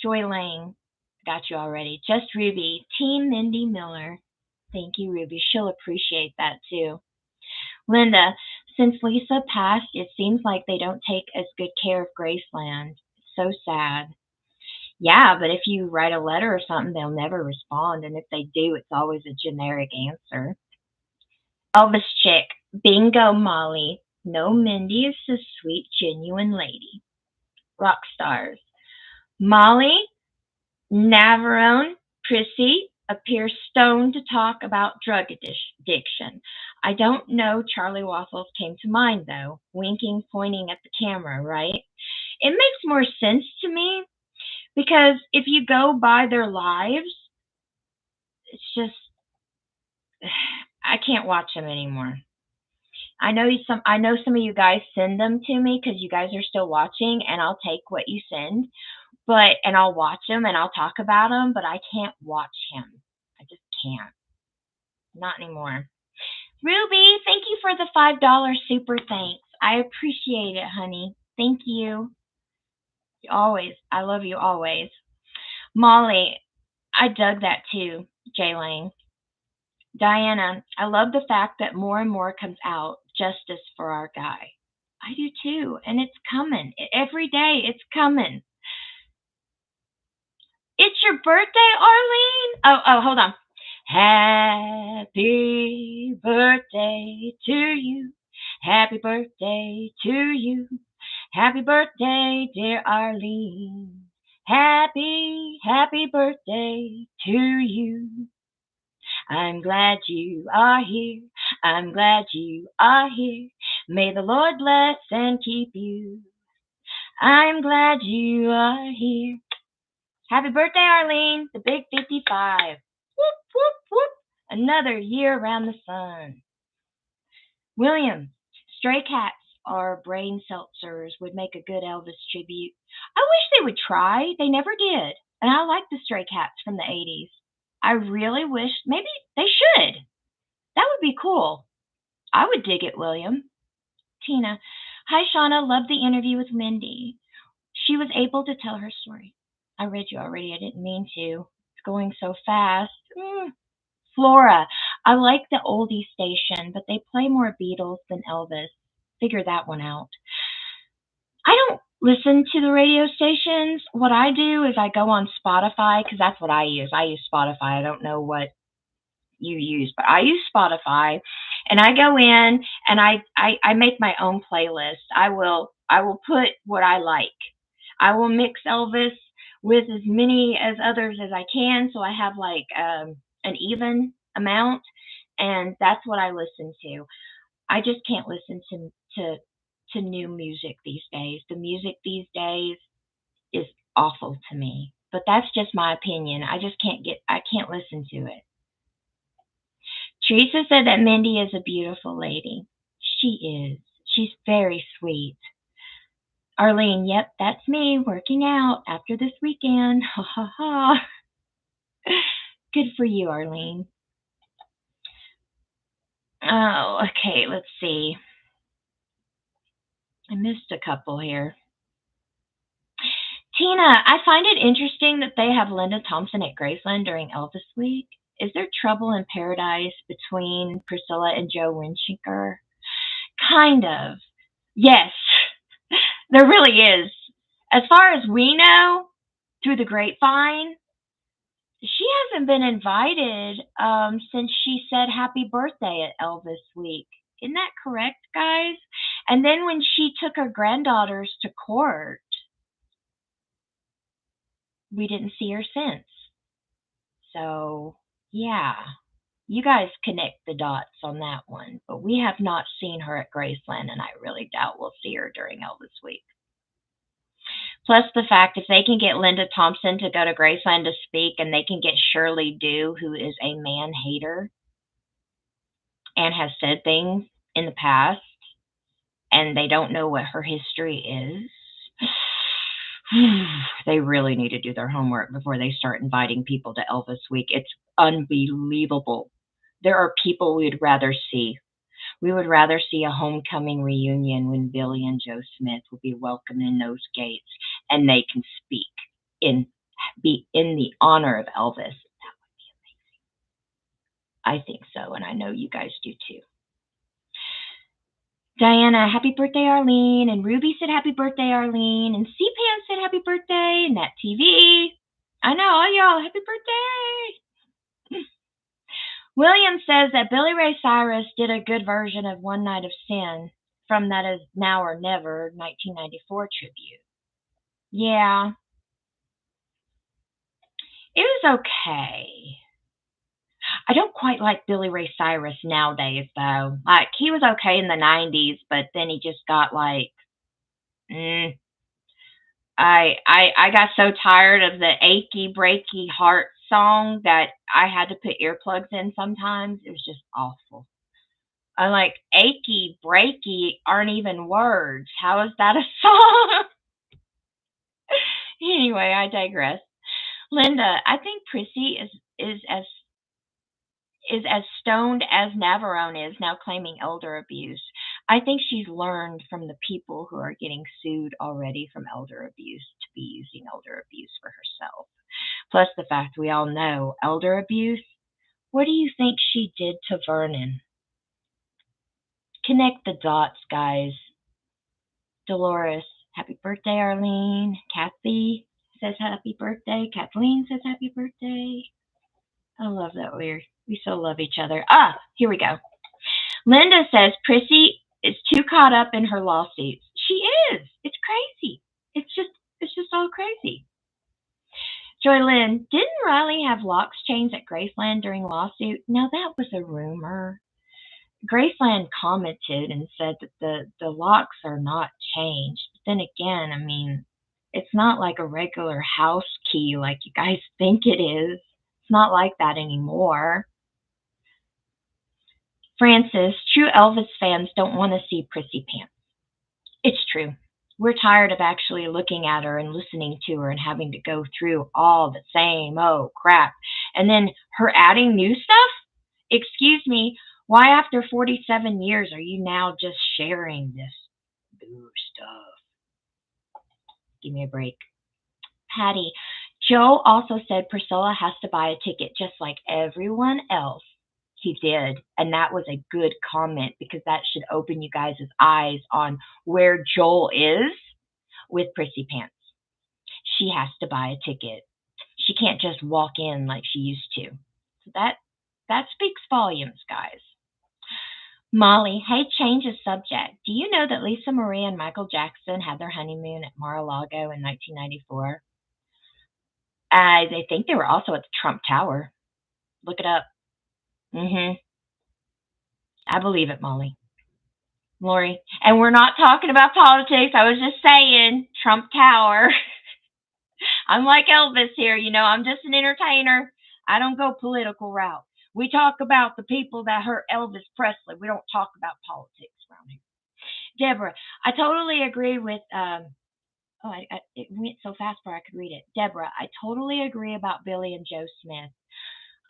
Speaker 1: Joy Lane, got you already. Just Ruby, Team Mindy Miller. Thank you, Ruby. She'll appreciate that too. Linda, Since Lisa passed, it seems like they don't take as good care of Graceland. It's so sad. Yeah, but if you write a letter or something, they'll never respond, and if they do, it's always a generic answer. Elvis chick. Bingo, Molly. No, Mindy is a sweet, genuine lady. Rock stars. Molly, Navarone, Prissy appears stoned to talk about drug addiction. I don't know Charlie Waffles came to mind, though. Winking, pointing at the camera, right? It makes more sense to me because if you go by their lives, it's just, I can't watch them anymore. I know some of you guys send them to me because you guys are still watching, and I'll take what you send, and I'll watch them and I'll talk about them, but I can't watch him. I just can't. Not anymore. Ruby, thank you for the $5 super thanks. I appreciate it, honey. Thank you. Always. I love you always. Molly, I dug that too, Jay Lang. Diana, I love the fact that more and more comes out. Justice for our guy. I do too, and it's coming. Every day it's coming. It's your birthday, Arlene? Oh, hold on. Happy birthday to you. Happy birthday to you. Happy birthday, dear Arlene. Happy birthday to you. I'm glad you are here. I'm glad you are here. May the Lord bless and keep you. I'm glad you are here. Happy birthday, Arlene, the big 55. Whoop, whoop, whoop. Another year around the sun. William, stray cats or brain seltzers would make a good Elvis tribute. I wish they would try. They never did. And I like the stray cats from the 80s. I really wish maybe they should. That would be cool. I would dig it, William. Tina, hi, Shauna. Loved the interview with Mindy. She was able to tell her story. I read you already. I didn't mean to. It's going so fast. Flora, I like the oldie station, but they play more Beatles than Elvis. Figure that one out. I don't listen to the radio stations. What I do is I go on Spotify because that's what I use. I use Spotify. I don't know what you use, but I use Spotify, and I go in and I make my own playlist. I will put what I like. I will mix Elvis with as many as others as I can, so I have like an even amount, and that's what I listen to. I just can't listen to new music these days. The music these days is awful to me, but that's just my opinion. I can't listen to it. Teresa said that Mindy is a beautiful lady. She is. She's very sweet. Arlene, yep, that's me working out after this weekend. Ha ha ha. Good for you, Arlene. Oh, okay, let's see. I missed a couple here. Tina, I find it interesting that they have Linda Thompson at Graceland during Elvis Week. Is there trouble in paradise between Priscilla and Joe Winshinker? Kind of. Yes, there really is. As far as we know, through the grapevine, she hasn't been invited since she said happy birthday at Elvis Week. Isn't that correct, guys? And then when she took her granddaughters to court, we didn't see her since. So, yeah, you guys connect the dots on that one. But we have not seen her at Graceland, and I really doubt we'll see her during Elvis Week. Plus the fact if they can get Linda Thompson to go to Graceland to speak and they can get Shirley Dew, who is a man hater and has said things in the past and they don't know what her history is, they really need to do their homework before they start inviting people to Elvis Week. It's unbelievable. There are people we would rather see. We would rather see a homecoming reunion when Billy and Joe Smith will be welcoming those gates and they can speak be in the honor of Elvis. That would be amazing. I think so, and I know you guys do too. Diana, happy birthday, Arlene. And Ruby said happy birthday, Arlene. And C-Pan said happy birthday. And that TV. I know, all y'all, happy birthday. William says that Billy Ray Cyrus did a good version of One Night of Sin from that Is Now or Never 1994 tribute. Yeah. It was okay. I don't quite like Billy Ray Cyrus nowadays, though. Like, he was okay in the 90s, but then he just got like, I got so tired of the achy breaky heart song that I had to put earplugs in sometimes. It was just awful. I'm like, achy breaky aren't even words. How is that a song? Anyway, I digress. Linda, I think Prissy is as stoned as Navarone is now, claiming elder abuse. I think she's learned from the people who are getting sued already from elder abuse to be using elder abuse for herself. Plus the fact we all know elder abuse. What do you think she did to Vernon? Connect the dots, guys. Dolores, happy birthday, Arlene. Kathy says happy birthday. Kathleen says happy birthday. I love that we so love each other. Here we go. Linda says Prissy is too caught up in her lawsuits. She is. It's crazy. It's just all crazy. Joy Lynn, didn't Riley have locks changed at Graceland during lawsuit? No, that was a rumor. Graceland commented and said that the locks are not changed. But then again, I mean, it's not like a regular house key like you guys think it is. It's not like that anymore. Francis, true Elvis fans don't want to see Prissy Pants. It's true. We're tired of actually looking at her and listening to her and having to go through all the same crap. And then her adding new stuff? Excuse me, why after 47 years are you now just sharing this new stuff? Give me a break. Patty, Joe also said Priscilla has to buy a ticket just like everyone else. He did, and that was a good comment because that should open you guys' eyes on where Joel is with Prissy Pants. She has to buy a ticket. She can't just walk in like she used to. So that speaks volumes, guys. Molly, hey, change of subject. Do you know that Lisa Marie and Michael Jackson had their honeymoon at Mar-a-Lago in 1994? They think they were also at the Trump Tower. Look it up. I believe it, Molly. Lori, and we're not talking about politics. I was just saying Trump Tower. I'm like Elvis here, I'm just an entertainer. I don't go political route. We talk about the people that hurt Elvis Presley. We don't talk about politics around here. Deborah, I totally agree with it went so fast before I could read it. Deborah, I totally agree about Billy and Joe Smith.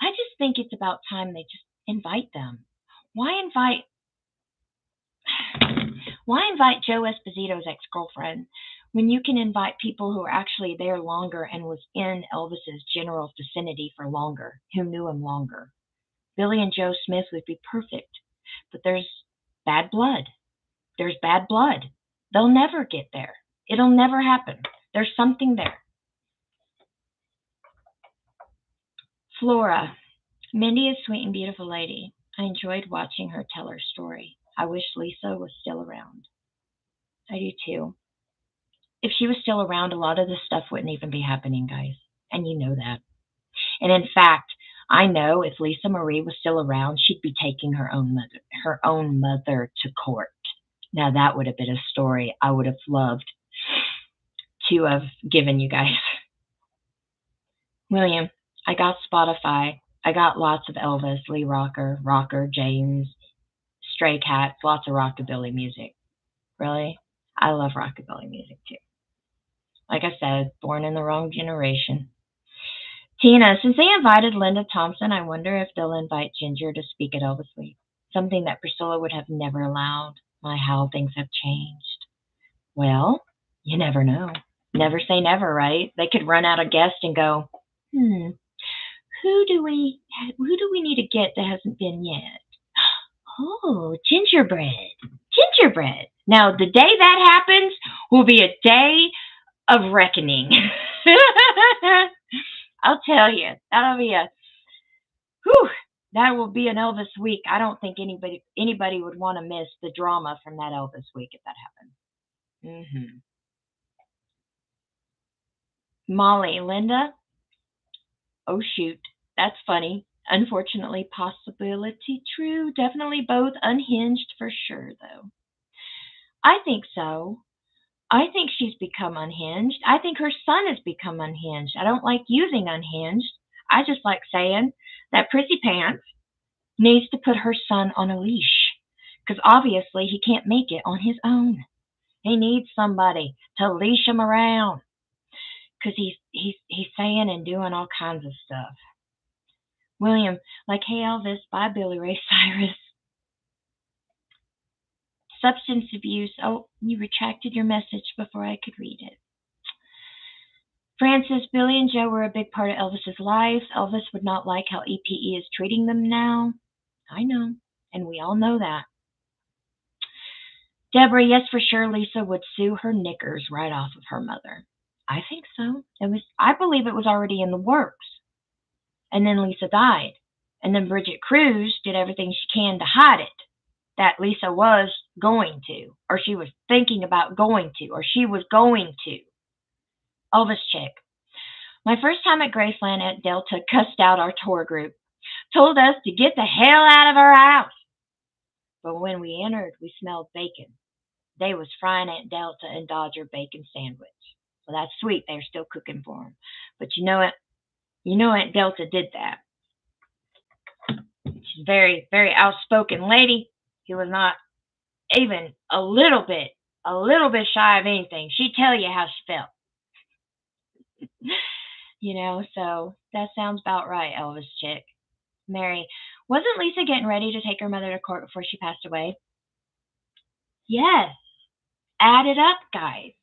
Speaker 1: I just think it's about time they just invite them. Why invite Joe Esposito's ex-girlfriend when you can invite people who are actually there longer and was in Elvis's general vicinity for longer, who knew him longer? Billy and Joe Smith would be perfect, but there's bad blood. There's bad blood. They'll never get there. It'll never happen. There's something there. Flora, Mindy is a sweet and beautiful lady. I enjoyed watching her tell her story. I wish Lisa was still around. I do too. If she was still around, a lot of this stuff wouldn't even be happening, guys. And you know that. And in fact, I know if Lisa Marie was still around, she'd be taking her own mother to court. Now that would have been a story I would have loved to have given you guys. William, I got Spotify. I got lots of Elvis, Lee Rocker, James, Stray Cats, lots of rockabilly music. Really? I love rockabilly music too. Like I said, born in the wrong generation. Tina, since they invited Linda Thompson, I wonder if they'll invite Ginger to speak at Elvis Week. Something that Priscilla would have never allowed. My, how things have changed. Well, you never know. Never say never, right? They could run out a guest and go, who do we need to get that hasn't been yet? Oh, gingerbread. gingerbread. Now, the day that happens will be a day of reckoning. I'll tell you, that'll be a whew, that will be an Elvis week. I don't think anybody would want to miss the drama from that Elvis week if that happened. Molly, Linda. Oh shoot, that's funny. Unfortunately, possibility true. Definitely both unhinged for sure, though. I think so. I think she's become unhinged. I think her son has become unhinged. I don't like using unhinged. I just like saying that Prissy Pants needs to put her son on a leash because obviously he can't make it on his own. He needs somebody to leash him around because he's saying and doing all kinds of stuff. William, like, hey Elvis, bye Billy Ray Cyrus. Substance abuse. Oh, you retracted your message before I could read it. Francis, Billy and Joe were a big part of Elvis's life. Elvis would not like how EPE is treating them now. I know, and we all know that. Deborah, yes, for sure, Lisa would sue her knickers right off of her mother. I think so. I believe it was already in the works. And then Lisa died. And then Bridget Cruz did everything she can to hide it. That Lisa was going to, or she was thinking about going to, or she was going to. Elvis chick. My first time at Graceland at Delta cussed out our tour group, told us to get the hell out of our house. But when we entered, we smelled bacon. They was frying at Delta and Dodger bacon sandwich. Well, that's sweet. They're still cooking for them. But you know Aunt Delta did that. She's a very, very outspoken lady. She was not even a little bit shy of anything. She'd tell you how she felt. So that sounds about right, Elvis chick. Mary, wasn't Lisa getting ready to take her mother to court before she passed away? Yes. Add it up, guys.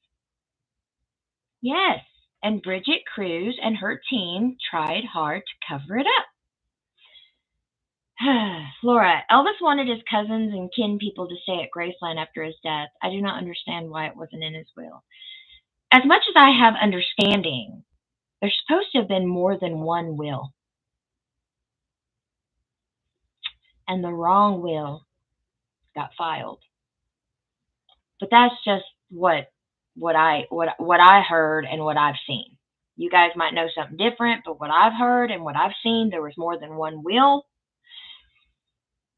Speaker 1: Yes. And Bridget Cruz and her team tried hard to cover it up. Laura, Elvis wanted his cousins and kin people to stay at Graceland after his death. I do not understand why it wasn't in his will. As much as I have understanding, there's supposed to have been more than one will. And the wrong will got filed. But that's just what I heard and what I've seen. You guys might know something different, but what I've heard and what I've seen, there was more than one will.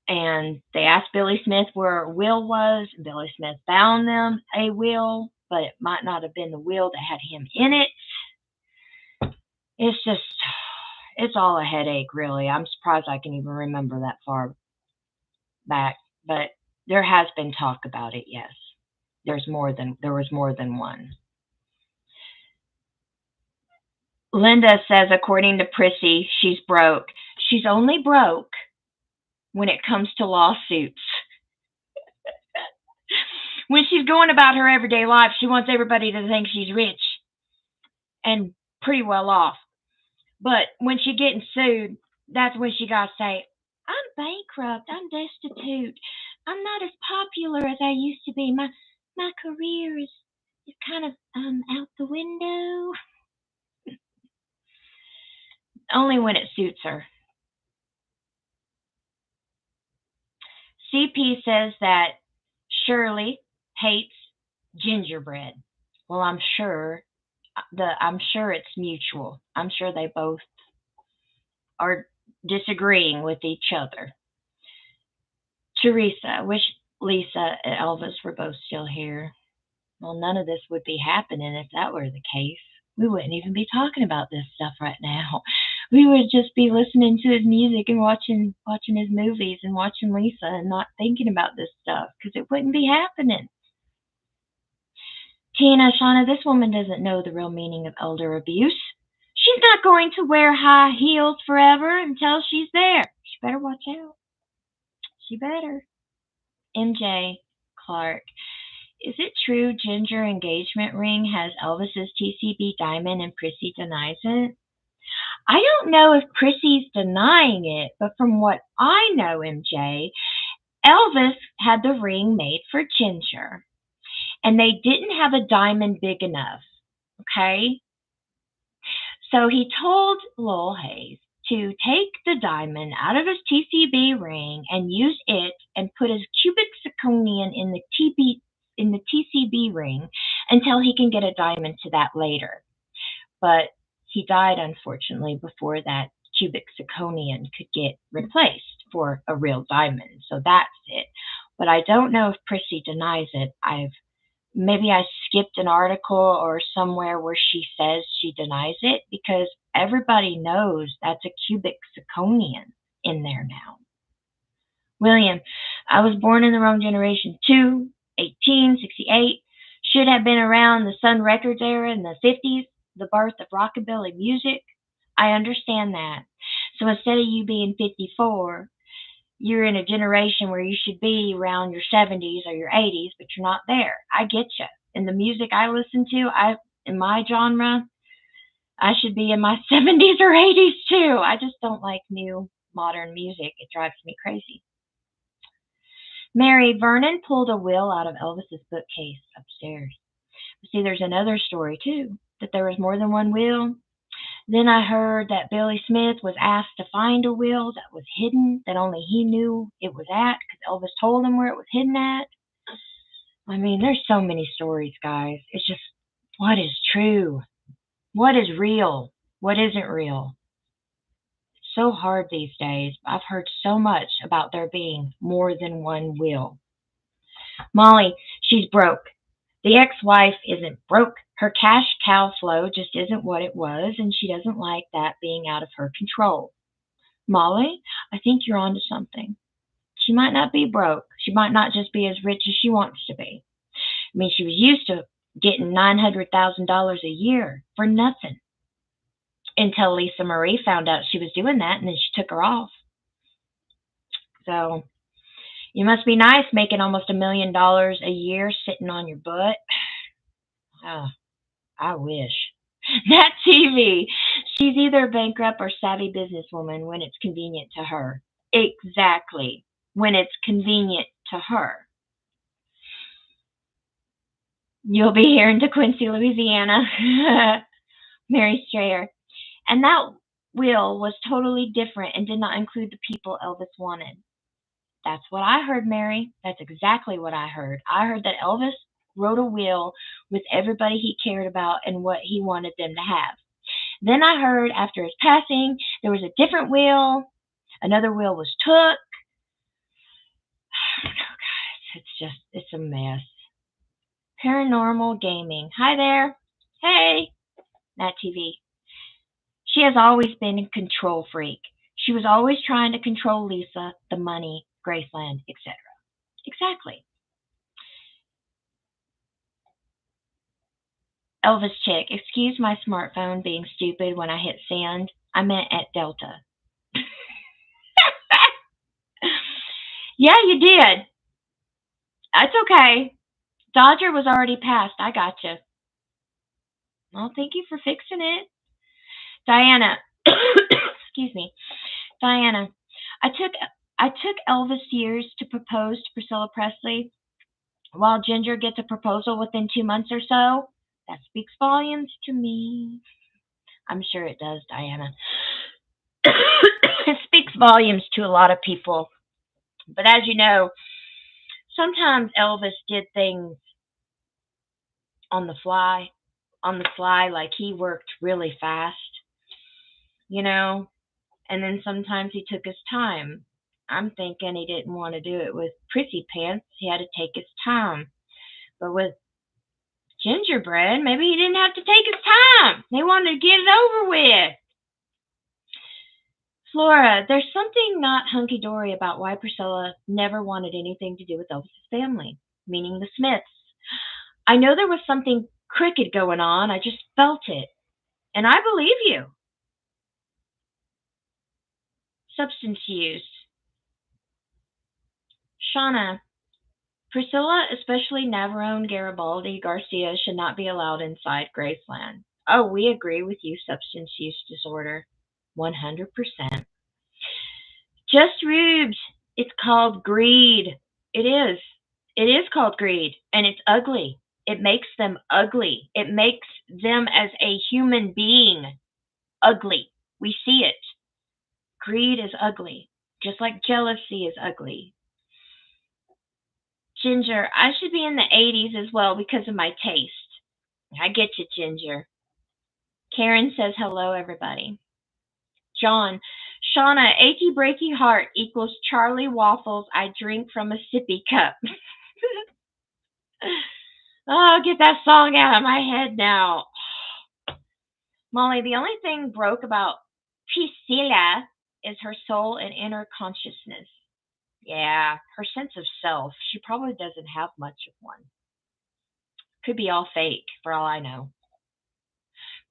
Speaker 1: And they asked Billy Smith where a will was. And Billy Smith found them a will, but it might not have been the will that had him in it. It's all a headache, really. I'm surprised I can even remember that far back. But there has been talk about it, yes. There was more than one. Linda says, according to Prissy, she's broke. She's only broke when it comes to lawsuits. When she's going about her everyday life, she wants everybody to think she's rich and pretty well off. But when she's getting sued, that's when she got to say, I'm bankrupt, I'm destitute, I'm not as popular as I used to be. My career is kind of out the window. Only when it suits her. CP says that Shirley hates gingerbread. Well, I'm sure it's mutual. I'm sure they both are disagreeing with each other. Teresa, I wish Lisa and Elvis were both still here. Well, none of this would be happening if that were the case. We wouldn't even be talking about this stuff right now. We would just be listening to his music and watching his movies and watching Lisa and not thinking about this stuff because it wouldn't be happening. Tina, Shauna, this woman doesn't know the real meaning of elder abuse. She's not going to wear high heels forever until she's there. She better watch out. She better. MJ Clark. Is it true Ginger engagement ring has Elvis's TCB diamond and Prissy denies it? I don't know if Prissy's denying it, but from what I know, MJ, Elvis had the ring made for Ginger, and they didn't have a diamond big enough. Okay? So he told Lowell Hayes to take the diamond out of his TCB ring and use it and put his cubic zirconium in the TCB ring until he can get a diamond to that later. But he died unfortunately before that cubic zirconium could get replaced for a real diamond. So that's it. But I don't know if Prissy denies it. Maybe I skipped an article or somewhere where she says she denies it because everybody knows that's a cubic zirconium in there now. William, I was born in the wrong generation. 1868 should have been around the Sun Records era in the 50s, the birth of rockabilly music. I understand that. So instead of you being 54, you're in a generation where you should be around your 70s or your 80s, but you're not there. I get you. In the music I listen to, in my genre, I should be in my 70s or 80s too. I just don't like new modern music. It drives me crazy. Mary, Vernon pulled a will out of Elvis's bookcase upstairs. See, there's another story too, that there was more than one will. Then I heard that Billy Smith was asked to find a will that was hidden, that only he knew it was at, because Elvis told him where it was hidden at. I mean, there's so many stories, guys. It's just, what is true? What is real? What isn't real? It's so hard these days. I've heard so much about there being more than one will. Molly, she's broke. The ex-wife isn't broke. Her cash cow flow just isn't what it was, and she doesn't like that being out of her control. Molly, I think you're onto something. She might not be broke. She might not just be as rich as she wants to be. I mean, she was used to getting $900,000 a year for nothing until Lisa Marie found out she was doing that, and then she took her off. So you must be nice making almost $1 million a year sitting on your butt. Oh, I wish. That TV. She's either bankrupt or savvy businesswoman when it's convenient to her. Exactly. When it's convenient to her. You'll be here in DeQuincy, Louisiana. Mary Strayer. And that will was totally different and did not include the people Elvis wanted. That's what I heard, Mary. That's exactly what I heard. I heard that Elvis wrote a will with everybody he cared about and what he wanted them to have. Then I heard after his passing, there was a different will. Another will was took. Oh, guys, it's a mess. Paranormal gaming. Hi there. Hey, Nat TV. She has always been a control freak. She was always trying to control Lisa, the money, Graceland, etc. Exactly. Elvis chick, excuse my smartphone being stupid when I hit send. I meant at Delta. Yeah, you did. That's okay. Dodger was already passed. I gotcha. Well, thank you for fixing it. Diana, excuse me. Diana, I took Elvis years to propose to Priscilla Presley, while Ginger gets a proposal within 2 months or so. That speaks volumes to me. I'm sure it does, Diana. It speaks volumes to a lot of people. But as you know, sometimes Elvis did things on the fly, like he worked really fast, you know, and then sometimes he took his time. I'm thinking he didn't want to do it with Prissy Pants. He had to take his time. But with Gingerbread, maybe he didn't have to take his time. They wanted to get it over with. Flora, there's something not hunky-dory about why Priscilla never wanted anything to do with Elvis's family, meaning the Smiths. I know there was something crooked going on. I just felt it. And I believe you. Substance use. Shauna, Priscilla, especially Navarone Garibaldi Garcia, should not be allowed inside Graceland. Oh, we agree with you, substance use disorder. 100%. Just Rubes It's called greed. It is. It is called greed, and it's ugly. It makes them ugly. It makes them as a human being ugly. We see it. Greed is ugly, just like jealousy is ugly. Ginger, I should be in the 80s as well because of my taste. I get you, Ginger. Karen says hello, everybody. John, Shauna, achy breaky heart equals Charlie waffles I drink from a sippy cup. Oh, get that song out of my head now. Molly, the only thing broke about Priscilla is her soul and inner consciousness. Yeah, her sense of self. She probably doesn't have much of one. Could be all fake, for all I know.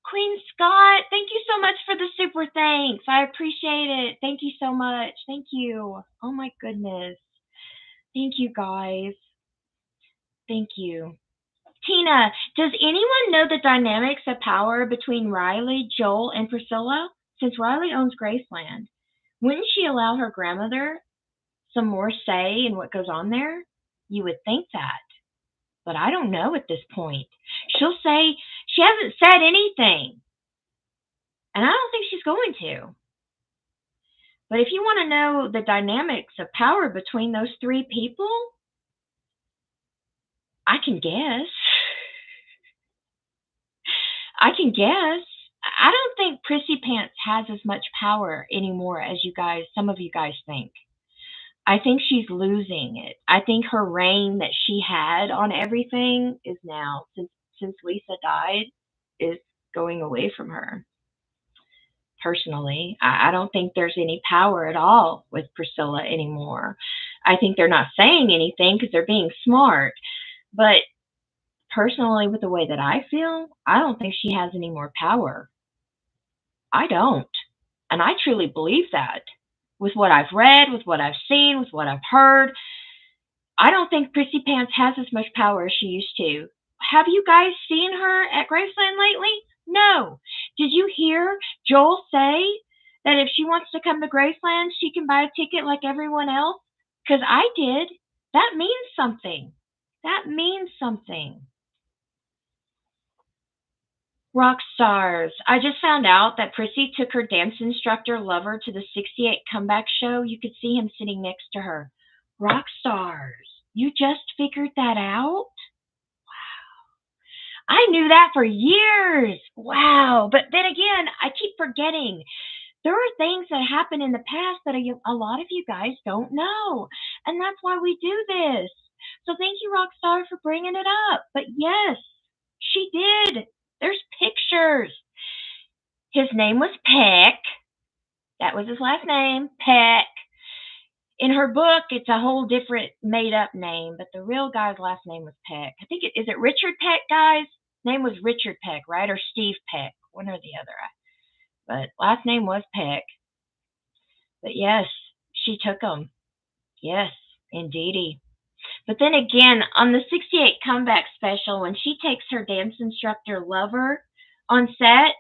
Speaker 1: Queen Scott, thank you so much for the super thanks. I appreciate it. Thank you so much. Thank you. Oh my goodness. Thank you guys. Thank you. Tina, does anyone know the dynamics of power between Riley, Joel, and Priscilla? Since Riley owns Graceland, wouldn't she allow her grandmother some more say in what goes on there? You would think that. But I don't know at this point. She'll say she hasn't said anything. And I don't think she's going to. But if you want to know the dynamics of power between those three people, I can guess. I can guess. I don't think Prissy Pants has as much power anymore as some of you guys think. I think she's losing it. I think her reign that she had on everything is now, since Lisa died, is going away from her. Personally, I don't think there's any power at all with Priscilla anymore. I think they're not saying anything because they're being smart. But personally, with the way that I feel, I don't think she has any more power. I don't. And I truly believe that. With what I've read, with what I've seen, with what I've heard, I don't think Prissy Pants has as much power as she used to. Have you guys seen her at Graceland lately? No. Did you hear Joel say that if she wants to come to Graceland, she can buy a ticket like everyone else? Because I did. That means something. That means something. Rock stars. I just found out that Prissy took her dance instructor lover to the 68 comeback show. You could see him sitting next to her. Rock stars. You just figured that out? I knew that for years. Wow. But then again, I keep forgetting. There are things that happened in the past that a lot of you guys don't know. And that's why we do this. So thank you, Rockstar, for bringing it up. But yes, she did. There's pictures. His name was Peck. That was his last name, Peck. In her book, it's a whole different made-up name, but the real guy's last name was Peck. I think is it Richard Peck, guys? Name was Richard Peck, right? Or Steve Peck, one or the other. But last name was Peck. But yes, she took him. Yes, indeedy. But then again, on the 68 comeback special, when she takes her dance instructor lover on set,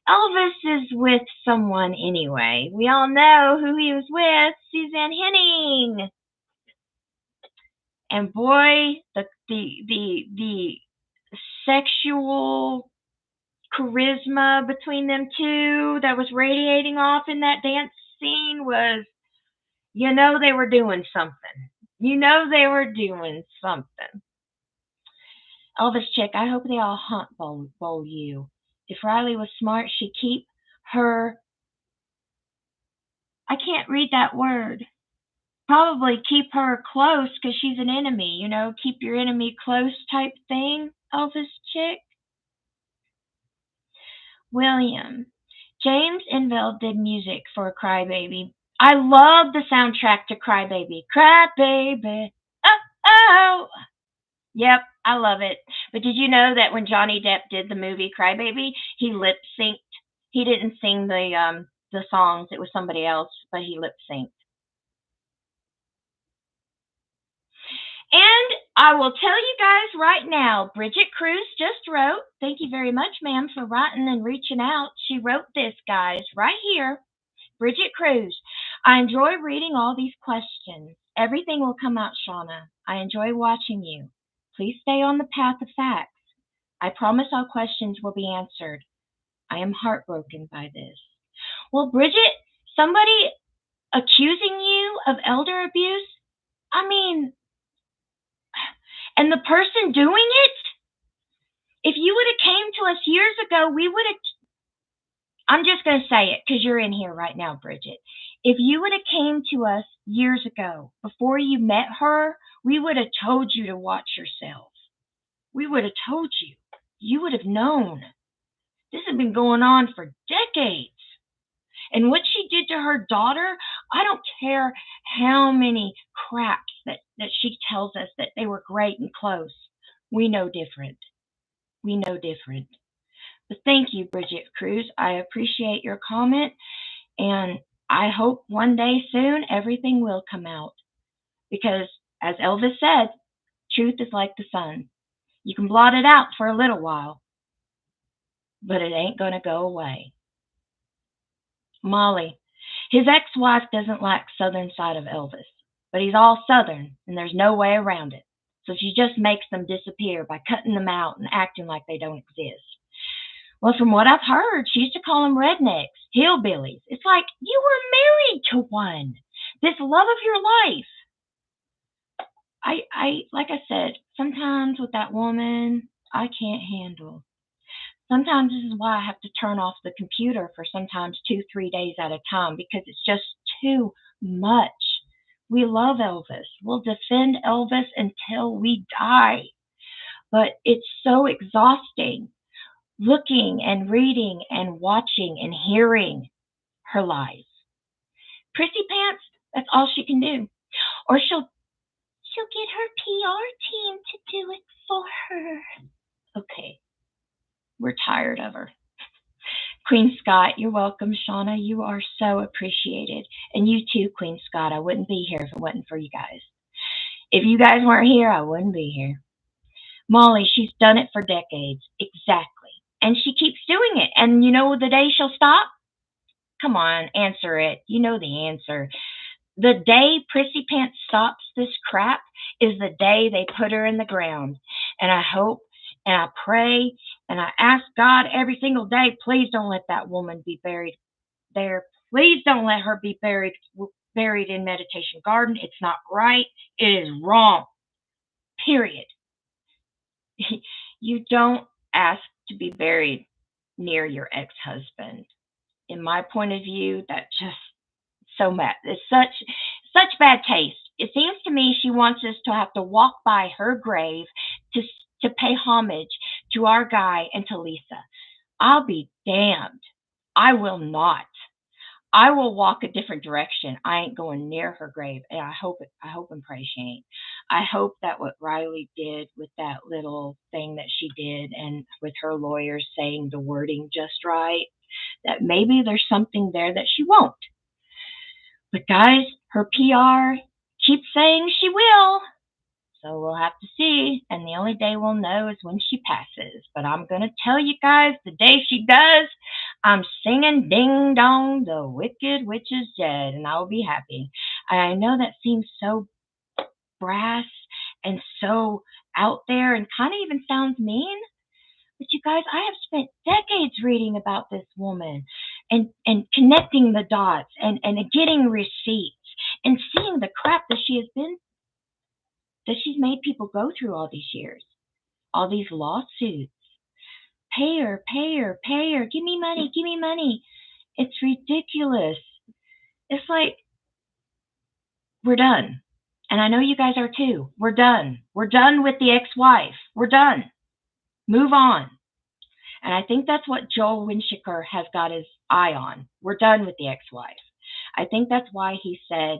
Speaker 1: Elvis is with someone anyway. We all know who he was with, Suzanne Henning. And boy, the sexual charisma between them two that was radiating off in that dance scene was, they were doing something. They were doing something. Elvis chick, I hope they all hunt bowl you. If Riley was smart, she'd keep her. I can't read that word. Probably keep her close because she's an enemy. Keep your enemy close type thing. Elvis chick. William. James Inveld did music for Crybaby. I love the soundtrack to Crybaby. Crybaby. Oh, oh. Yep, I love it. But did you know that when Johnny Depp did the movie Crybaby, he lip synced? He didn't sing the songs. It was somebody else, but he lip synced. And I will tell you guys right now, Bridget Cruz just wrote, thank you very much, ma'am, for writing and reaching out. She wrote this, guys, right here. Bridget Cruz, I enjoy reading all these questions. Everything will come out, Shauna. I enjoy watching you. Please stay on the path of facts. I promise all questions will be answered. I am heartbroken by this. Well, Bridget, somebody accusing you of elder abuse? I mean, and the person doing it? If you would have came to us years ago, we would have. I'm just going to say it because you're in here right now, Bridget. If you would have came to us years ago, before you met her, we would have told you to watch yourself. We would have told you. You would have known. This has been going on for decades. And what she did to her daughter, I don't care how many craps that she tells us that they were great and close. We know different. We know different. But thank you, Bridget Cruz. I appreciate your comment, and I hope one day soon everything will come out. Because, as Elvis said, truth is like the sun. You can blot it out for a little while, but it ain't going to go away. Molly, his ex-wife doesn't like southern side of Elvis, but he's all southern, and there's no way around it. So she just makes them disappear by cutting them out and acting like they don't exist. Well, from what I've heard, she used to call them rednecks, hillbillies. It's like you were married to one. This love of your life. Like I said, sometimes with that woman, I can't handle. Sometimes this is why I have to turn off the computer for sometimes 2-3 days at a time because it's just too much. We love Elvis. We'll defend Elvis until we die. But it's so exhausting looking and reading and watching and hearing her lies. Prissy Pants, that's all she can do. Or she'll get her PR team to do it for her. Okay. We're tired of her. Queen Scott, you're welcome, Shauna. You are so appreciated. And you too, Queen Scott. I wouldn't be here if it wasn't for you guys. If you guys weren't here, I wouldn't be here. Molly, she's done it for decades. Exactly. And she keeps doing it. And you know the day she'll stop? Come on, answer it. You know the answer. The day Prissy Pants stops this crap is the day they put her in the ground. And I hope and I pray and I ask God every single day, please don't let that woman be buried there. Please don't let her be buried in Meditation Garden. It's not right. It is wrong. Period. You don't ask to be buried near your ex-husband. In my point of view, that just so mad. It's such bad taste. It seems to me she wants us to have to walk by her grave to pay homage to our guy and to Lisa. I'll be damned. I will not. I will walk a different direction. I ain't going near her grave, and I hope and pray she ain't. I hope that what Riley did with that little thing that she did, and with her lawyers saying the wording just right, that maybe there's something there that she won't. But guys, her PR keeps saying she will. So we'll have to see, and the only day we'll know is when she passes. But I'm going to tell you guys, the day she does, I'm singing Ding Dong, the Wicked Witch is Dead, and I'll be happy. I know that seems so brass and so out there and kind of even sounds mean, but you guys, I have spent decades reading about this woman and connecting the dots and getting receipts and seeing the crap that she's made people go through all these years, all these lawsuits. Pay her, give me money. It's ridiculous. It's like, we're done. And I know you guys are too. We're done. We're done with the ex-wife. We're done. Move on. And I think that's what Joel Winshiker has got his eye on. We're done with the ex-wife. I think that's why he said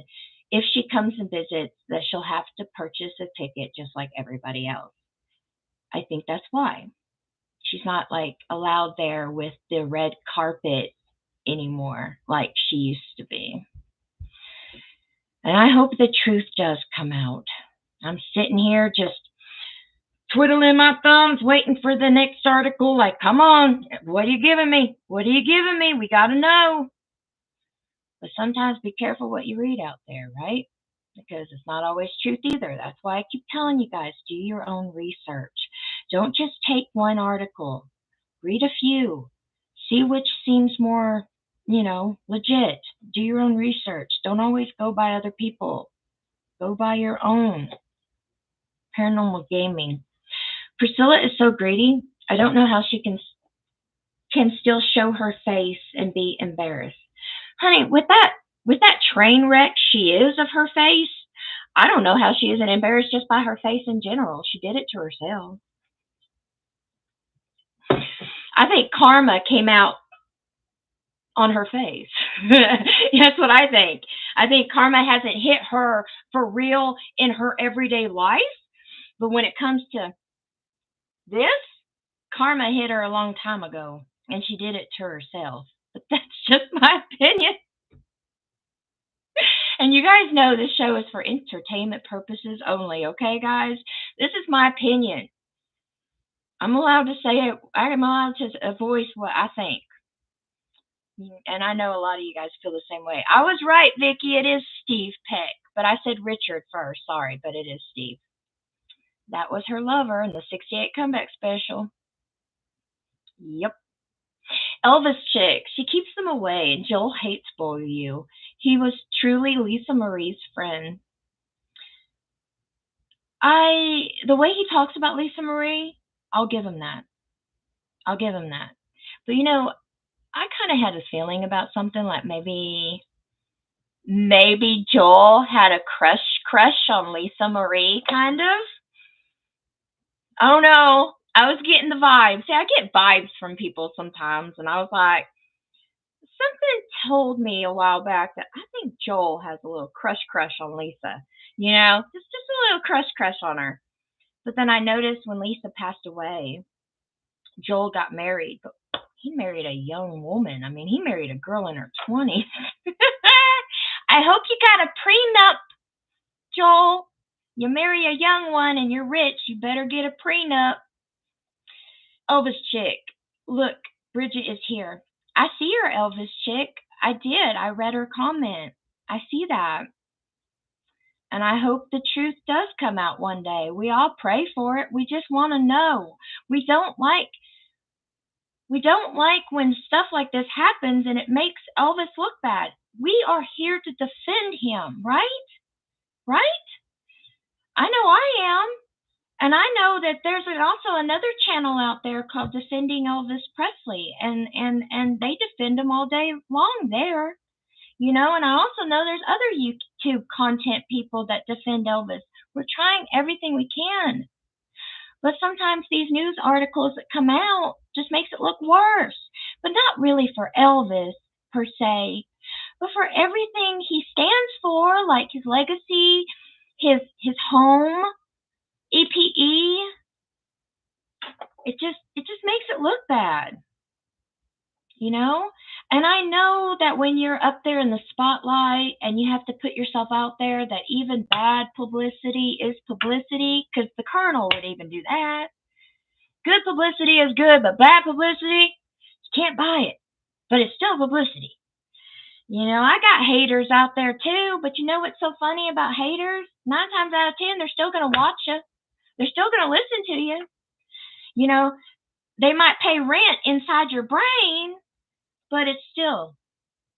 Speaker 1: if she comes and visits, that she'll have to purchase a ticket just like everybody else. I think that's why. She's not like allowed there with the red carpet anymore like she used to be. And I hope the truth does come out. I'm sitting here just twiddling my thumbs, waiting for the next article. Like, come on, what are you giving me? What are you giving me? We got to know. But sometimes be careful what you read out there, right? Because it's not always truth either. That's why I keep telling you guys, do your own research. Don't just take one article. Read a few. See which seems more, legit. Do your own research. Don't always go by other people. Go by your own. Paranormal gaming. Priscilla is so greedy. I don't know how she can still show her face and be embarrassed. Honey, with that train wreck she is of her face, I don't know how she isn't embarrassed just by her face in general. She did it to herself. I think karma came out on her face. That's what I think. I think karma hasn't hit her for real in her everyday life, but when it comes to this, karma hit her a long time ago, and she did it to herself. But that's just my opinion. And you guys know this show is for entertainment purposes only, okay, guys? This is my opinion. I'm allowed to say it. I'm allowed to voice what I think. And I know a lot of you guys feel the same way. I was right, Vicky. It is Steve Peck. But I said Richard first. Sorry, but it is Steve. That was her lover in the 68 comeback special. Yep. Elvis chick. She keeps them away, and Joel hates both of you. He was truly Lisa Marie's friend. The way he talks about Lisa Marie, I'll give him that. I'll give him that. But I kind of had a feeling about something like maybe Joel had a crush on Lisa Marie, kind of. I don't know. I was getting the vibes. See, I get vibes from people sometimes, and I was like, something told me a while back that I think Joel has a little crush on Lisa. Just a little crush on her. But then I noticed when Lisa passed away, Joel got married, but he married a young woman. I mean, he married a girl in her 20s. I hope you got a prenup, Joel. You marry a young one and you're rich, you better get a prenup. Elvis chick. Look, Bridget is here. I see her, Elvis chick. I did. I read her comment. I see that. And I hope the truth does come out one day. We all pray for it. We just want to know. We don't like when stuff like this happens and it makes Elvis look bad. We are here to defend him, right? Right? I know I am. And I know that there's also another channel out there called Defending Elvis Presley, and they defend him all day long there. And I also know there's other YouTube content people that defend Elvis. We're trying everything we can. But sometimes these news articles that come out just makes it look worse. But not really for Elvis per se, but for everything he stands for, like his legacy, his home, EPE. It just makes it look bad. And I know that when you're up there in the spotlight and you have to put yourself out there, that even bad publicity is publicity, because the Colonel would even do that. Good publicity is good, but bad publicity, you can't buy it. But it's still publicity. I got haters out there too, but you know what's so funny about haters? 9 times out of 10, they're still going to watch you. They're still going to listen to you. They might pay rent inside your brain, but it's still,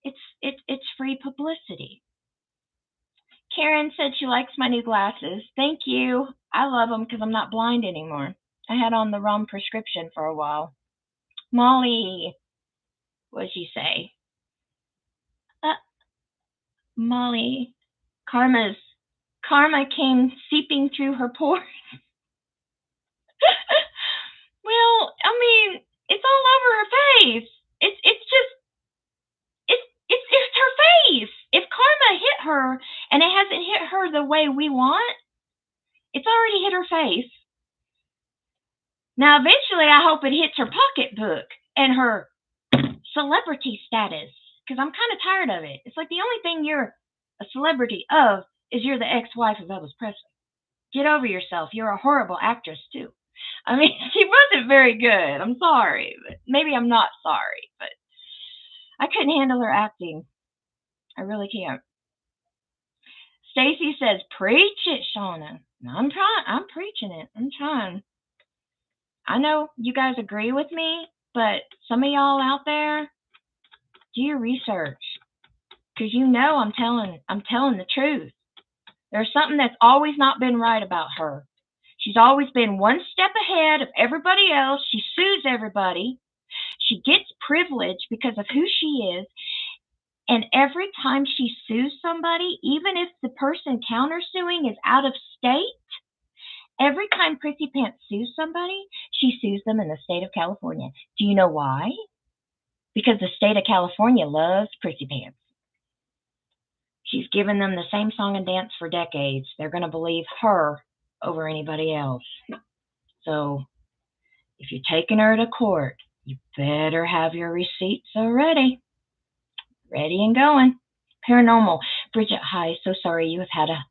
Speaker 1: it's free publicity. Karen said she likes my new glasses. Thank you. I love them because I'm not blind anymore. I had on the wrong prescription for a while. Molly, what did she say? Molly, karma came seeping through her pores. Well, I mean, it's all over her face. It's her face. If karma hit her and it hasn't hit her the way we want, it's already hit her face. Now, eventually, I hope it hits her pocketbook and her celebrity status, because I'm kind of tired of it. It's like the only thing you're a celebrity of is you're the ex-wife of Elvis Presley. Get over yourself. You're a horrible actress, too. I mean, she wasn't very good. I'm sorry. But maybe I'm not sorry, but I couldn't handle her acting. I really can't. Stacy says, "Preach it, Shauna." I'm trying. I'm preaching it. I'm trying. I know you guys agree with me, but some of y'all out there, do your research, because you know I'm telling the truth. There's something that's always not been right about her. She's always been one step ahead of everybody else. She sues everybody. She gets privilege because of who she is. And every time she sues somebody, even if the person countersuing is out of state, every time Prissy Pants sues somebody, she sues them in the state of California. Do you know why? Because the state of California loves Prissy Pants. She's given them the same song and dance for decades. They're going to believe her over anybody else. So if you're taking her to court, you better have your receipts already. Ready and going. Paranormal. Bridget, hi. So sorry you have had a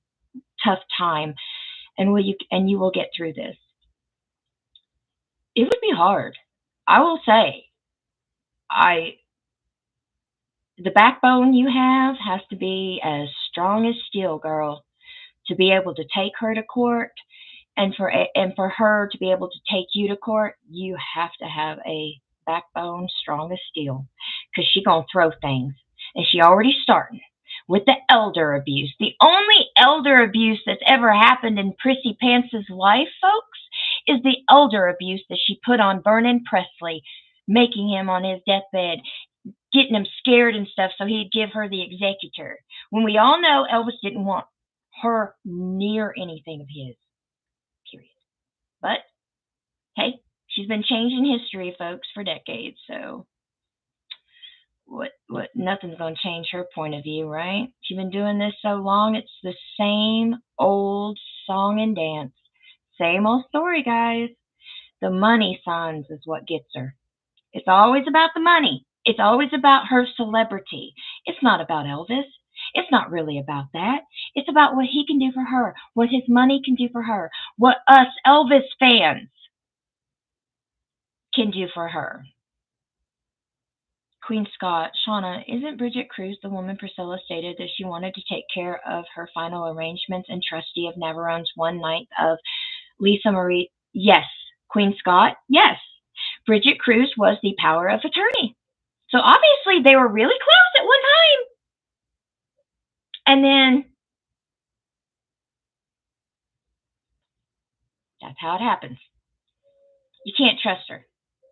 Speaker 1: tough time. And you will get through this. It would be hard. I will say, the backbone you have has to be as strong as steel, girl, to be able to take her to court, and for her to be able to take you to court. You have to have a backbone strong as steel, because she's gonna throw things, and she already starting with the elder abuse. The only elder abuse that's ever happened in Prissy Pants's life, folks, is the elder abuse that she put on Vernon Presley, making him on his deathbed, getting him scared and stuff so he'd give her the executor. When we all know Elvis didn't want her near anything of his, period. But, hey, she's been changing history, folks, for decades, so nothing's going to change her point of view, right? She's been doing this so long, it's the same old song and dance. Same old story, guys. The money signs is what gets her. It's always about the money. It's always about her celebrity. It's not about Elvis. It's not really about that. It's about what he can do for her, what his money can do for her, what us Elvis fans can do for her. Queen Scott, Shauna, isn't Bridget Cruz the woman Priscilla stated that she wanted to take care of her final arrangements and trustee of Navarrone's 1/9 of Lisa Marie? Yes. Queen Scott, yes. Bridget Cruz was the power of attorney. So obviously they were really close at one time. And then that's how it happens. You can't trust her.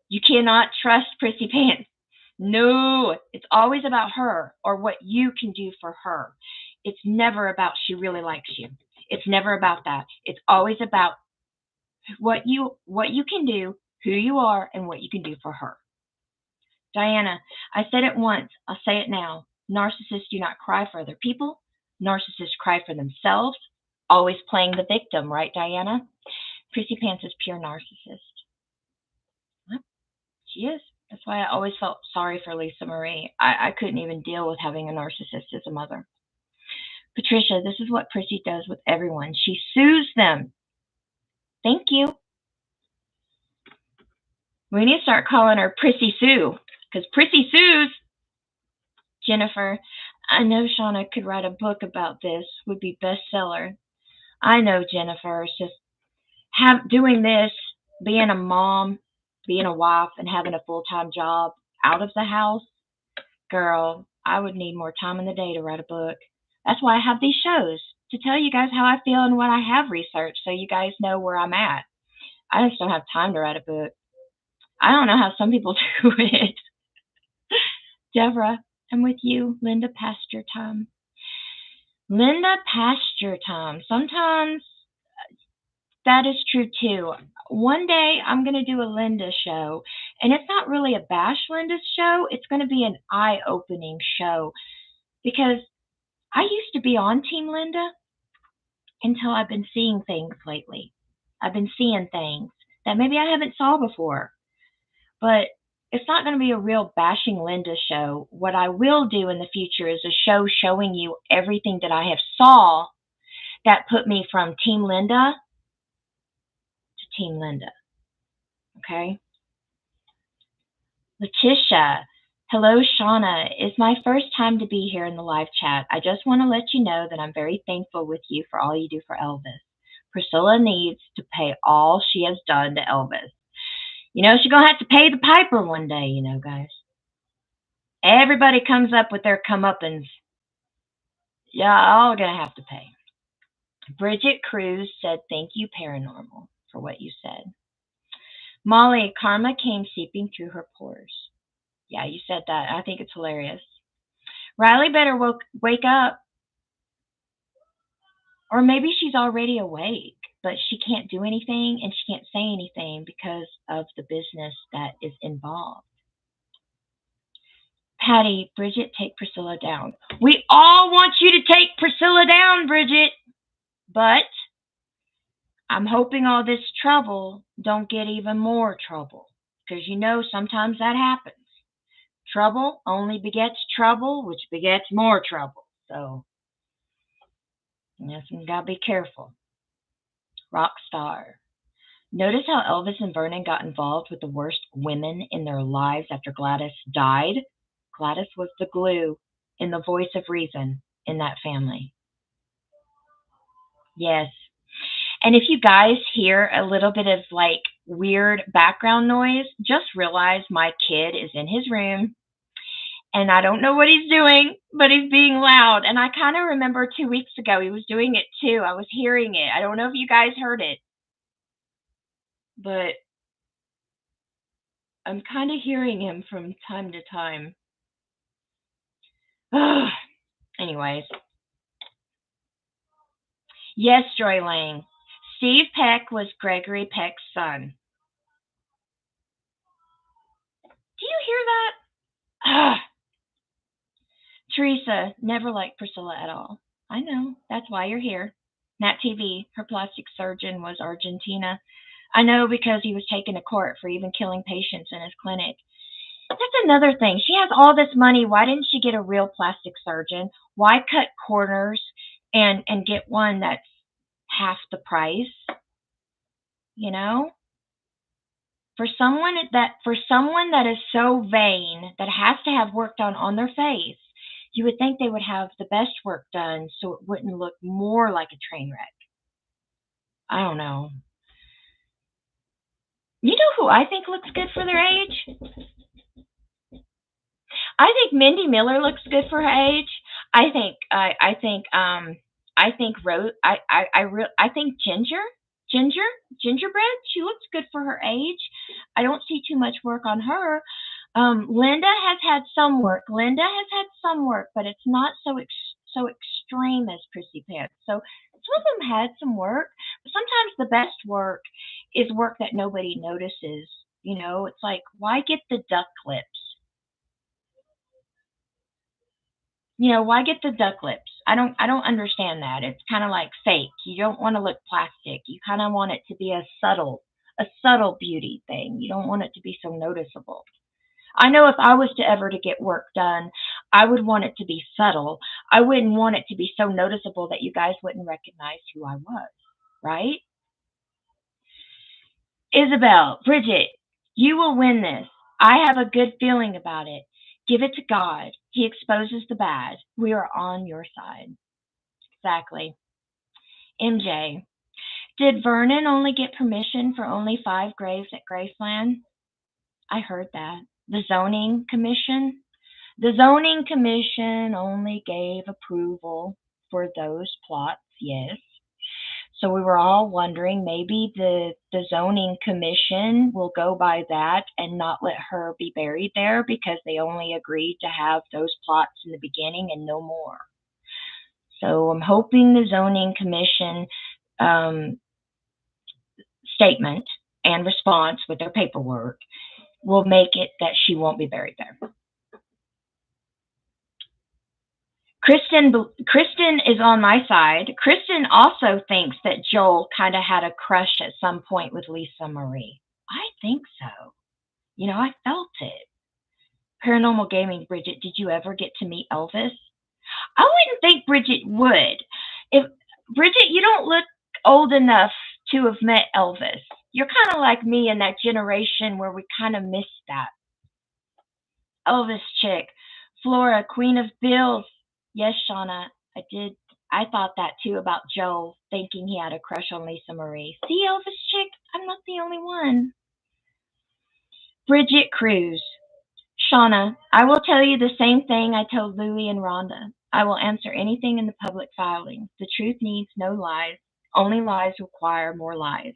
Speaker 1: You cannot trust Prissy Pants. No, it's always about her or what you can do for her. It's never about she really likes you. It's never about that. It's always about what you can do, who you are, and what you can do for her. Diana, I said it once, I'll say it now. Narcissists do not cry for other people. Narcissists cry for themselves, always playing the victim, right, Diana? Prissy Pants is pure narcissist. She is. That's why I always felt sorry for Lisa Marie. I couldn't even deal with having a narcissist as a mother. Patricia, this is what Prissy does with everyone. She sues them. Thank you. We need to start calling her Prissy Sue, because Prissy sues. Jennifer, I know Shauna could write a book about this, would be bestseller. I know, Jennifer. It's just doing this, being a mom, being a wife, and having a full-time job out of the house. Girl, I would need more time in the day to write a book. That's why I have these shows, to tell you guys how I feel and what I have researched, so you guys know where I'm at. I just don't have time to write a book. I don't know how some people do it. Deborah, I'm with you. Linda, past your time. Linda, past your time. Sometimes that is true too. One day I'm going to do a Linda show, and it's not really a bash Linda show. It's going to be an eye-opening show, because I used to be on Team Linda until I've been seeing things lately. I've been seeing things that maybe I haven't saw before. But it's not going to be a real bashing Linda show. What I will do in the future is a show showing you everything that I have saw that put me from Team Linda to Team Linda. Okay? Letitia, Hello, Shauna. It's my first time to be here in the live chat. I just want to let you know that I'm very thankful with you for all you do for Elvis. Priscilla needs to pay all she has done to Elvis. She's going to have to pay the piper one day, guys. Everybody comes up with their comeuppance. Yeah, all going to have to pay. Bridget Cruz said, "Thank you, Paranormal, for what you said." Molly, karma came seeping through her pores. Yeah, you said that. I think it's hilarious. Riley better wake up. Or maybe she's already awake, but she can't do anything and she can't say anything because of the business that is involved. Patty, Bridget, take Priscilla down. We all want you to take Priscilla down, Bridget. But I'm hoping all this trouble don't get even more trouble. Because sometimes that happens. Trouble only begets trouble, which begets more trouble. So, you gotta be careful. Rockstar. Notice how Elvis and Vernon got involved with the worst women in their lives after Gladys died? Gladys was the glue and the voice of reason in that family. Yes. And if you guys hear a little bit of weird background noise, just realize my kid is in his room and I don't know what he's doing, but he's being loud. And I kind of remember 2 weeks ago he was doing it too. I was hearing it. I don't know if you guys heard it, but I'm kind of hearing him from time to time. Anyways. Yes, Joy Lang. Steve Peck was Gregory Peck's son. Do you hear that? Teresa, never liked Priscilla at all. I know. That's why you're here. Nat TV, her plastic surgeon was Argentina. I know because he was taken to court for even killing patients in his clinic. That's another thing. She has all this money. Why didn't she get a real plastic surgeon? Why cut corners and get one that's half the price? For someone that is so vain, that has to have work done on their face, you would think they would have the best work done so it wouldn't look more like a train wreck. I don't know. You know who I think looks good for their age? I think Mindy Miller looks good for her age. I think Gingerbread. She looks good for her age. I don't see too much work on her. Linda has had some work. But it's not so extreme as Prissy Pants. So some of them had some work, but sometimes the best work is work that nobody notices. It's like, why get the duck lips? Why get the duck lips? I don't understand that. It's kind of like fake. You don't want to look plastic. You kind of want it to be a subtle beauty thing. You don't want it to be so noticeable. I know if I was to ever to get work done, I would want it to be subtle. I wouldn't want it to be so noticeable that you guys wouldn't recognize who I was, right? Isabel, Bridget, you will win this. I have a good feeling about it. Give it to God. He exposes the bad. We are on your side. Exactly. MJ, did Vernon only get permission for only 5 graves at Graceland? I heard that. The zoning commission? The zoning commission only gave approval for those plots, yes. So we were all wondering maybe the zoning commission will go by that and not let her be buried there because they only agreed to have those plots in the beginning and no more. So I'm hoping the zoning commission statement and response with their paperwork will make it that she won't be buried there. Kristen is on my side. Kristen also thinks that Joel kind of had a crush at some point with Lisa Marie. I think so. I felt it. Paranormal Gaming, Bridget, did you ever get to meet Elvis? I wouldn't think Bridget would. If Bridget, you don't look old enough to have met Elvis. You're kind of like me in that generation where we kind of missed that. Elvis chick. Flora, Queen of Bills. Yes, Shauna, I did. I thought that too about Joel, thinking he had a crush on Lisa Marie. See, Elvis chick, I'm not the only one. Bridget Cruz. Shauna, I will tell you the same thing I told Louie and Rhonda. I will answer anything in the public filings. The truth needs no lies. Only lies require more lies.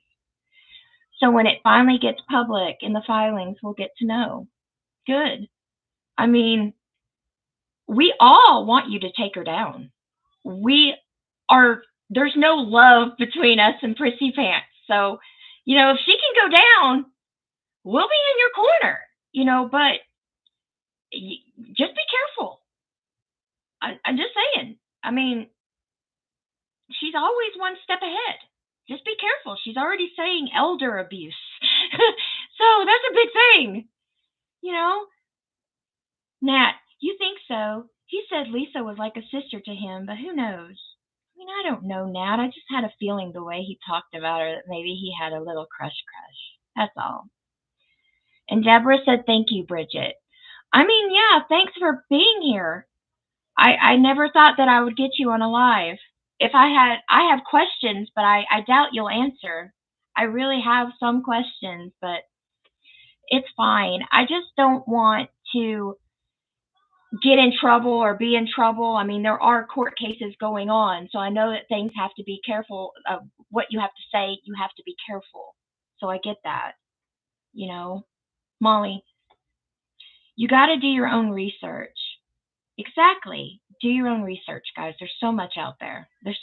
Speaker 1: So when it finally gets public in the filings, we'll get to know. Good. I mean, we all want you to take her down. We are, there's no love between us and Prissy Pants. So, if she can go down, we'll be in your corner, but just be careful. I'm just saying. I mean, she's always one step ahead. Just be careful. She's already saying elder abuse. So that's a big thing, Nat, you think so? He said Lisa was like a sister to him, but who knows? I mean, I don't know, Nat. I just had a feeling the way he talked about her that maybe he had a little crush. That's all. And Deborah said, thank you, Bridget. I mean, yeah, thanks for being here. I never thought that I would get you on a live. I have questions, but I doubt you'll answer. I really have some questions, but it's fine. I just don't want to get in trouble or be in trouble. I mean, there are court cases going on, so I know that things have to be careful of what you have to say. You have to be careful. So I get that, Molly, you got to do your own research. Exactly. Do your own research, guys. There's so much out there. Let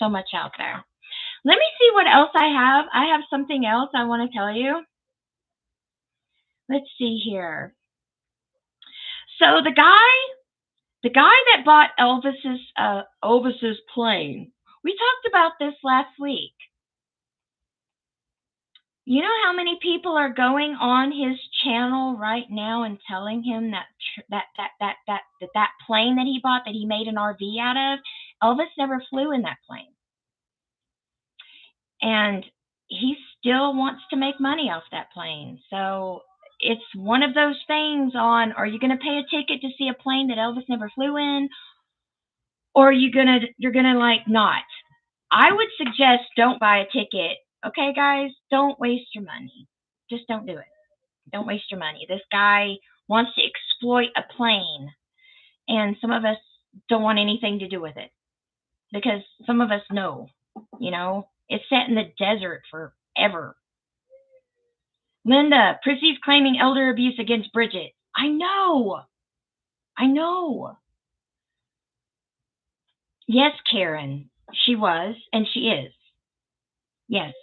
Speaker 1: me see what else I have. I have something else I want to tell you. Let's see here. So the guy that bought Elvis's plane. We talked about this last week. You know how many people are going on his channel right now and telling him that plane that he bought, that he made an RV out of, Elvis never flew in that plane. And he still wants to make money off that plane. So it's one of those things on, are you going to pay a ticket to see a plane that Elvis never flew in? Or you're going to like not? I would suggest don't buy a ticket. Okay, guys, don't waste your money. Just don't do it. Don't waste your money. This guy wants to exploit a plane, and some of us don't want anything to do with it because some of us know, it's set in the desert forever. Linda, Prissy's claiming elder abuse against Bridget. I know. Yes, Karen, she was, and she is. Yes.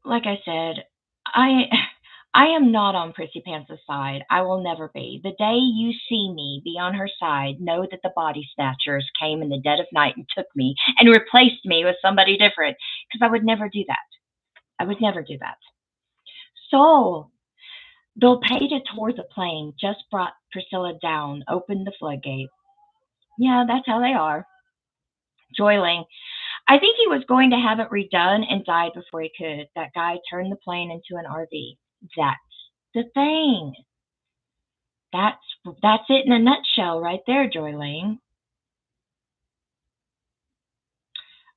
Speaker 1: Like I said, I am not on Prissy Pants' side. I will never be. The day you see me be on her side, know that the body snatchers came in the dead of night and took me and replaced me with somebody different, because I would never do that. So, they'll pay to tour the plane, just brought Priscilla down, opened the floodgate. Yeah, that's how they are. Joyling, I think he was going to have it redone and died before he could. That guy turned the plane into an RV. That's the thing. That's it in a nutshell right there, Joyling.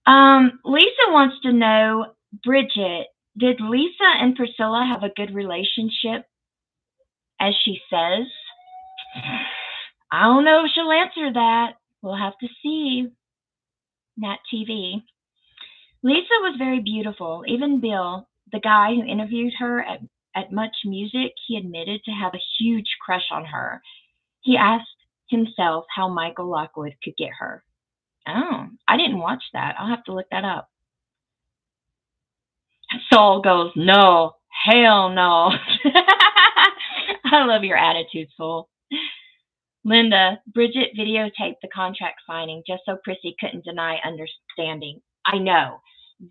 Speaker 1: Lisa wants to know, Bridget, did Lisa and Priscilla have a good relationship, as she says? I don't know if she'll answer that. We'll have to see. Nat TV. Lisa was very beautiful. Even Bill, the guy who interviewed her at Much Music, he admitted to have a huge crush on her. He asked himself how Michael Lockwood could get her. Oh, I didn't watch that. I'll have to look that up. Soul goes, no, hell no. I love your attitude, Soul. Linda, Bridget videotaped the contract signing just so Prissy couldn't deny understanding. I know.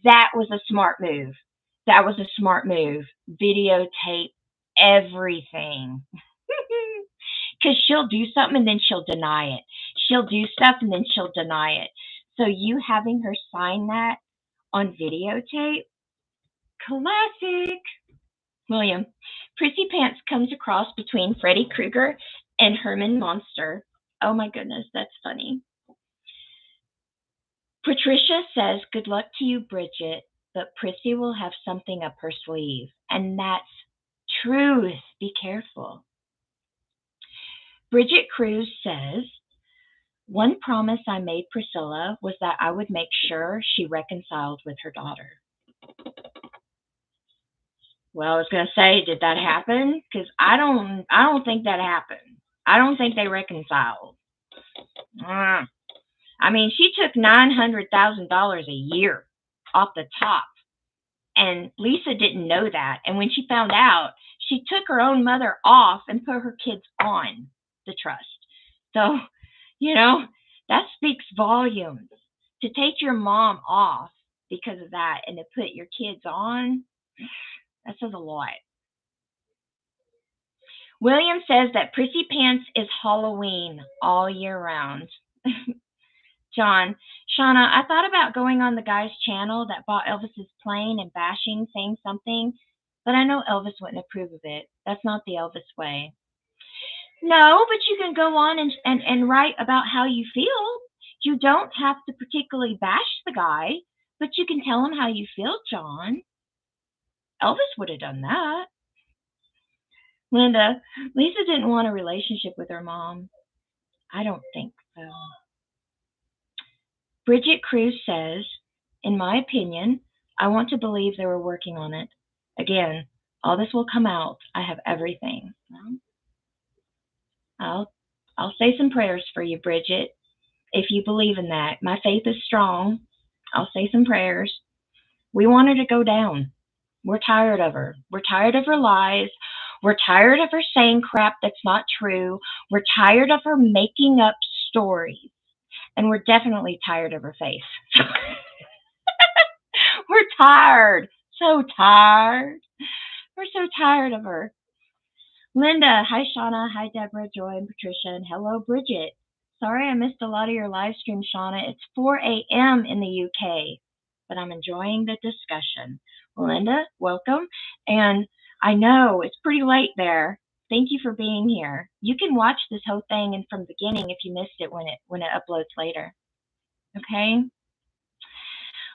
Speaker 1: That was a smart move. Videotape everything. Because she'll do something and then she'll deny it. She'll do stuff and then she'll deny it. So you having her sign that on videotape, classic. William, Prissy Pants comes across between Freddy Krueger and Herman Monster. Oh my goodness, that's funny. Patricia says, "Good luck to you, Bridget, but Prissy will have something up her sleeve." And that's truth. Be careful. Bridget Cruz says, "One promise I made Priscilla was that I would make sure she reconciled with her daughter." Well, I was going to say, did that happen? Because I don't think that happened. I don't think they reconciled. I mean, she took $900,000 a year off the top, and Lisa didn't know that. And when she found out, she took her own mother off and put her kids on the trust. So, you know, that speaks volumes. To take your mom off because of that and to put your kids on, that says a lot. William says that Prissy Pants is Halloween all year round. John, "Shauna, I thought about going on the guy's channel that bought Elvis's plane and bashing, saying something, but I know Elvis wouldn't approve of it. That's not the Elvis way." No, but you can go on and write about how you feel. You don't have to particularly bash the guy, but you can tell him how you feel, John. Elvis would have done that. Linda, "Lisa didn't want a relationship with her mom." I don't think so. Bridget Cruz says, "In my opinion, I want to believe they were working on it. Again, all this will come out. I have everything." Well, I'll say some prayers for you, Bridget, if you believe in that. My faith is strong. I'll say some prayers. We want her to go down. We're tired of her. We're tired of her lies. We're tired of her saying crap that's not true. We're tired of her making up stories. And we're definitely tired of her face. We're tired. So tired. We're so tired of her. Linda, "Hi Shauna, hi Deborah, Joy, and Patricia, and hello Bridget. Sorry I missed a lot of your live stream, Shauna. It's 4 a.m. in the UK, but I'm enjoying the discussion." Linda, welcome. And I know it's pretty late there. Thank you for being here. You can watch this whole thing and from the beginning if you missed it when it uploads later. Okay?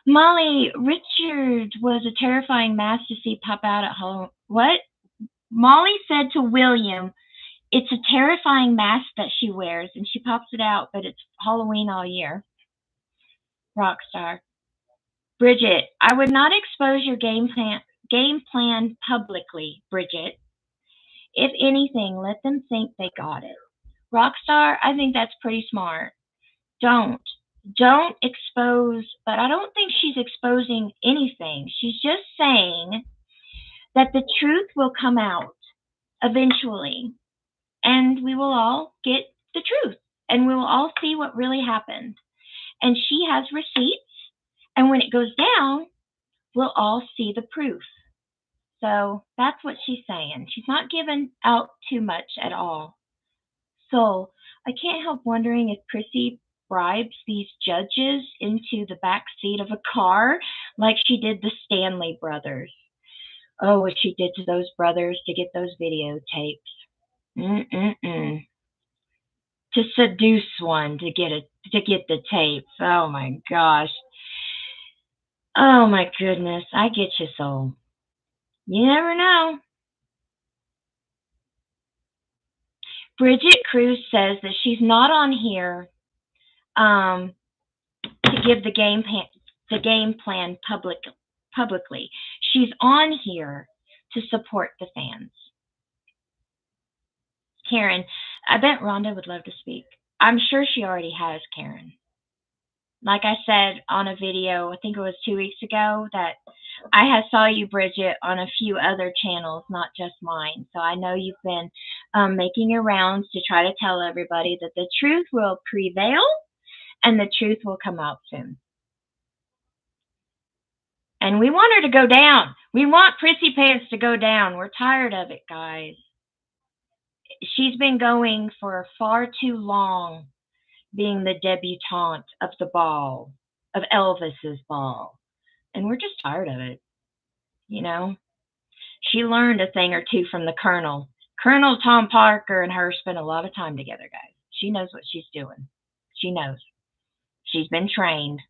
Speaker 1: Molly, "Richard was a terrifying mask to see pop out at Halloween." What? Molly said to William, "It's a terrifying mask that she wears, and she pops it out, but it's Halloween all year." Rockstar. Bridget, "I would not expose your game plan publicly, Bridget. If anything, let them think they got it." Rockstar, I think that's pretty smart. Don't. Don't expose, but I don't think she's exposing anything. She's just saying that the truth will come out eventually, and we will all get the truth, and we will all see what really happened. And she has receipts, and when it goes down, we'll all see the proof. So that's what she's saying. She's not giving out too much at all. So I can't help wondering if Prissy bribes these judges into the back seat of a car like she did the Stanley brothers. Oh, what she did to those brothers to get those videotapes. Mm-mm-mm. To seduce one to get the tapes. Oh my gosh. Oh my goodness. I get you, soul. You never know. Bridget Cruz says that she's not on here to give the game plan publicly. She's on here to support the fans. Karen, I bet Rhonda would love to speak. I'm sure she already has, Karen. Like I said on a video, I think it was 2 weeks ago, that I saw you, Bridget, on a few other channels, not just mine. So I know you've been making your rounds to try to tell everybody that the truth will prevail and the truth will come out soon. And we want her to go down. We want Prissy Pants to go down. We're tired of it, guys. She's been going for far too long, being the debutante of the ball, of Elvis's ball. And we're just tired of it, you know? She learned a thing or two from the Colonel. Colonel Tom Parker and her spent a lot of time together, guys. She knows what she's doing. She knows. She's been trained.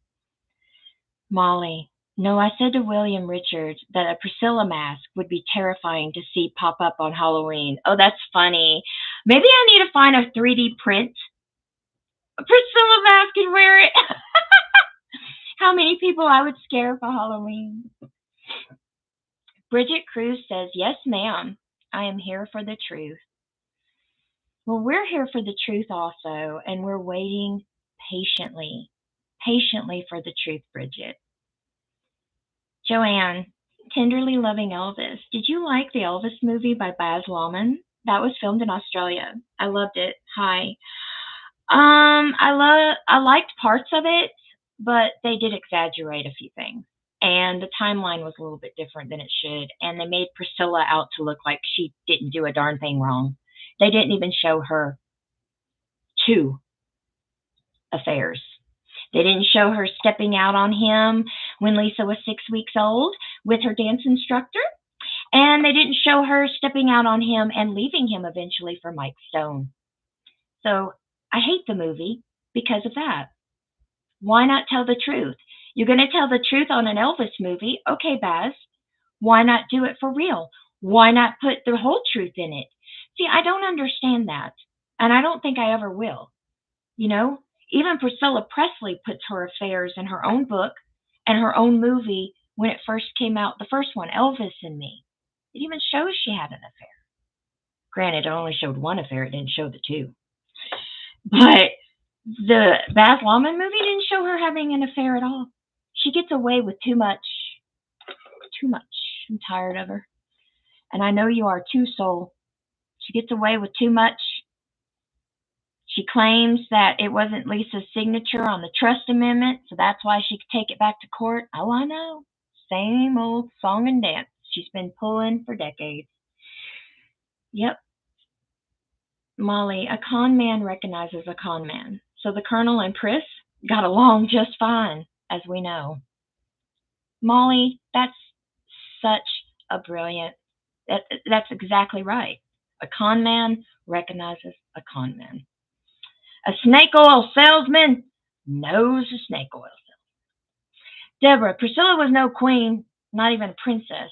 Speaker 1: Molly, no, I said to William Richards that a Priscilla mask would be terrifying to see pop up on Halloween. Oh, that's funny. Maybe I need to find a 3D print a Priscilla mask and wear it. How many people I would scare for Halloween. Bridget Cruz says, yes, ma'am. I am here for the truth. Well, we're here for the truth also, and we're waiting patiently, patiently for the truth, Bridget. Joanne, tenderly loving Elvis. Did you like the Elvis movie by Baz Luhrmann? That was filmed in Australia. I loved it. Hi. I liked parts of it, but they did exaggerate a few things. And the timeline was a little bit different than it should. And they made Priscilla out to look like she didn't do a darn thing wrong. They didn't even show her two affairs. They didn't show her stepping out on him when Lisa was 6 weeks old with her dance instructor. And they didn't show her stepping out on him and leaving him eventually for Mike Stone. So I hate the movie because of that. Why not tell the truth? You're going to tell the truth on an Elvis movie. Okay, Baz. Why not do it for real? Why not put the whole truth in it? See, I don't understand that. And I don't think I ever will. You know, even Priscilla Presley puts her affairs in her own book and her own movie when it first came out, the first one, Elvis and Me. It even shows she had an affair. Granted, it only showed one affair. It didn't show the two. But the Baz Luhrmann movie didn't show her having an affair at all. She gets away with too much. Too much. I'm tired of her. And I know you are too, Soul. She gets away with too much. She claims that it wasn't Lisa's signature on the trust amendment, so that's why she could take it back to court. Oh, I know. Same old song and dance she's been pulling for decades. Yep. Molly, a con man recognizes a con man. So the Colonel and Pris got along just fine, as we know. Molly, that's such a brilliant, that's exactly right. A con man recognizes a con man. A snake oil salesman knows a snake oil salesman. Deborah, Priscilla was no queen, not even a princess.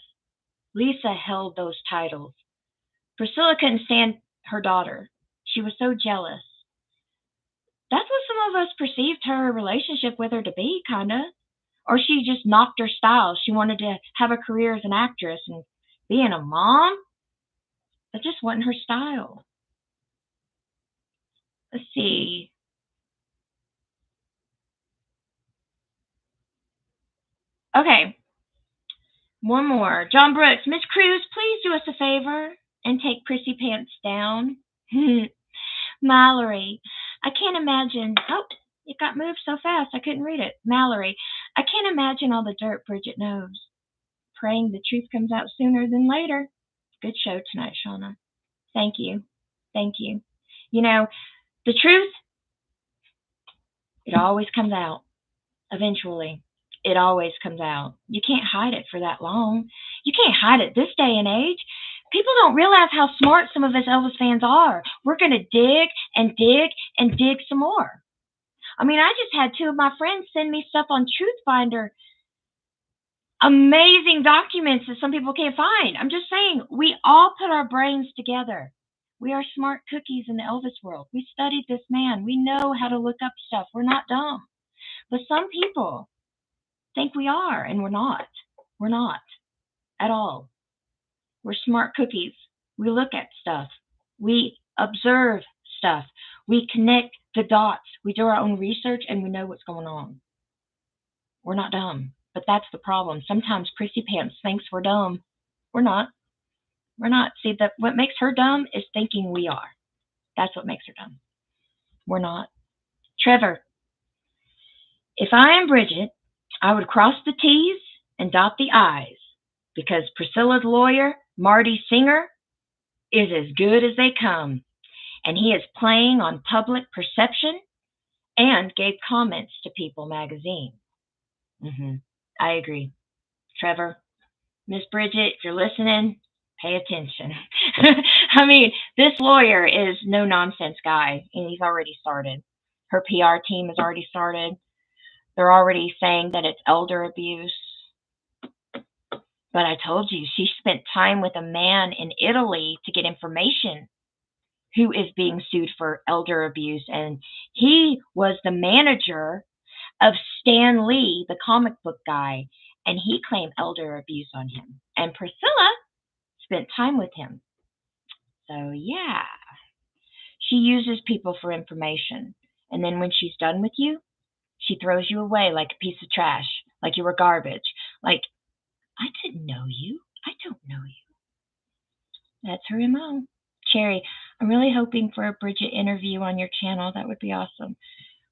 Speaker 1: Lisa held those titles. Priscilla couldn't stand her daughter. She was so jealous. That's what some of us perceived her relationship with her to be, kinda. Or she just knocked her style. She wanted to have a career as an actress, and being a mom, that just wasn't her style. Let's see. Okay, one more. John Brooks, Miss Cruz, please do us a favor and take Prissy Pants down. Mallory, I can't imagine. Oh, it got moved so fast I couldn't read it. Mallory, I can't imagine all the dirt Bridget knows. Praying the truth comes out sooner than later. Good show tonight, Shauna. Thank you. Thank you. You know, the truth, it always comes out. Eventually. It always comes out. You can't hide it for that long. You can't hide it this day and age. People don't realize how smart some of us Elvis fans are. We're going to dig and dig and dig some more. I mean, I just had two of my friends send me stuff on Truthfinder. Amazing documents that some people can't find. I'm just saying, we all put our brains together. We are smart cookies in the Elvis world. We studied this man. We know how to look up stuff. We're not dumb. But some people think we are, and we're not. We're not at all. We're smart cookies. We look at stuff. We observe stuff. We connect the dots. We do our own research, and we know what's going on. We're not dumb, but that's the problem. Sometimes Prissy Pants thinks we're dumb. We're not. We're not. See, what makes her dumb is thinking we are. That's what makes her dumb. We're not. Trevor, if I am Bridget, I would cross the T's and dot the I's, because Priscilla's lawyer, Marty Singer, is as good as they come, and he is playing on public perception and gave comments to People magazine. I agree. Trevor, Miss Bridget, if you're listening, pay attention. I mean, this lawyer is no nonsense guy, and he's already started. Her PR team has already started. They're already saying that it's elder abuse. But I told you, she spent time with a man in Italy to get information who is being sued for elder abuse. And he was the manager of Stan Lee, the comic book guy. And he claimed elder abuse on him. And Priscilla spent time with him. So, yeah, she uses people for information. And then when she's done with you, she throws you away like a piece of trash, like you were garbage. Like, I didn't know you. I don't know you. That's her MO. Cherry, I'm really hoping for a Bridget interview on your channel. That would be awesome.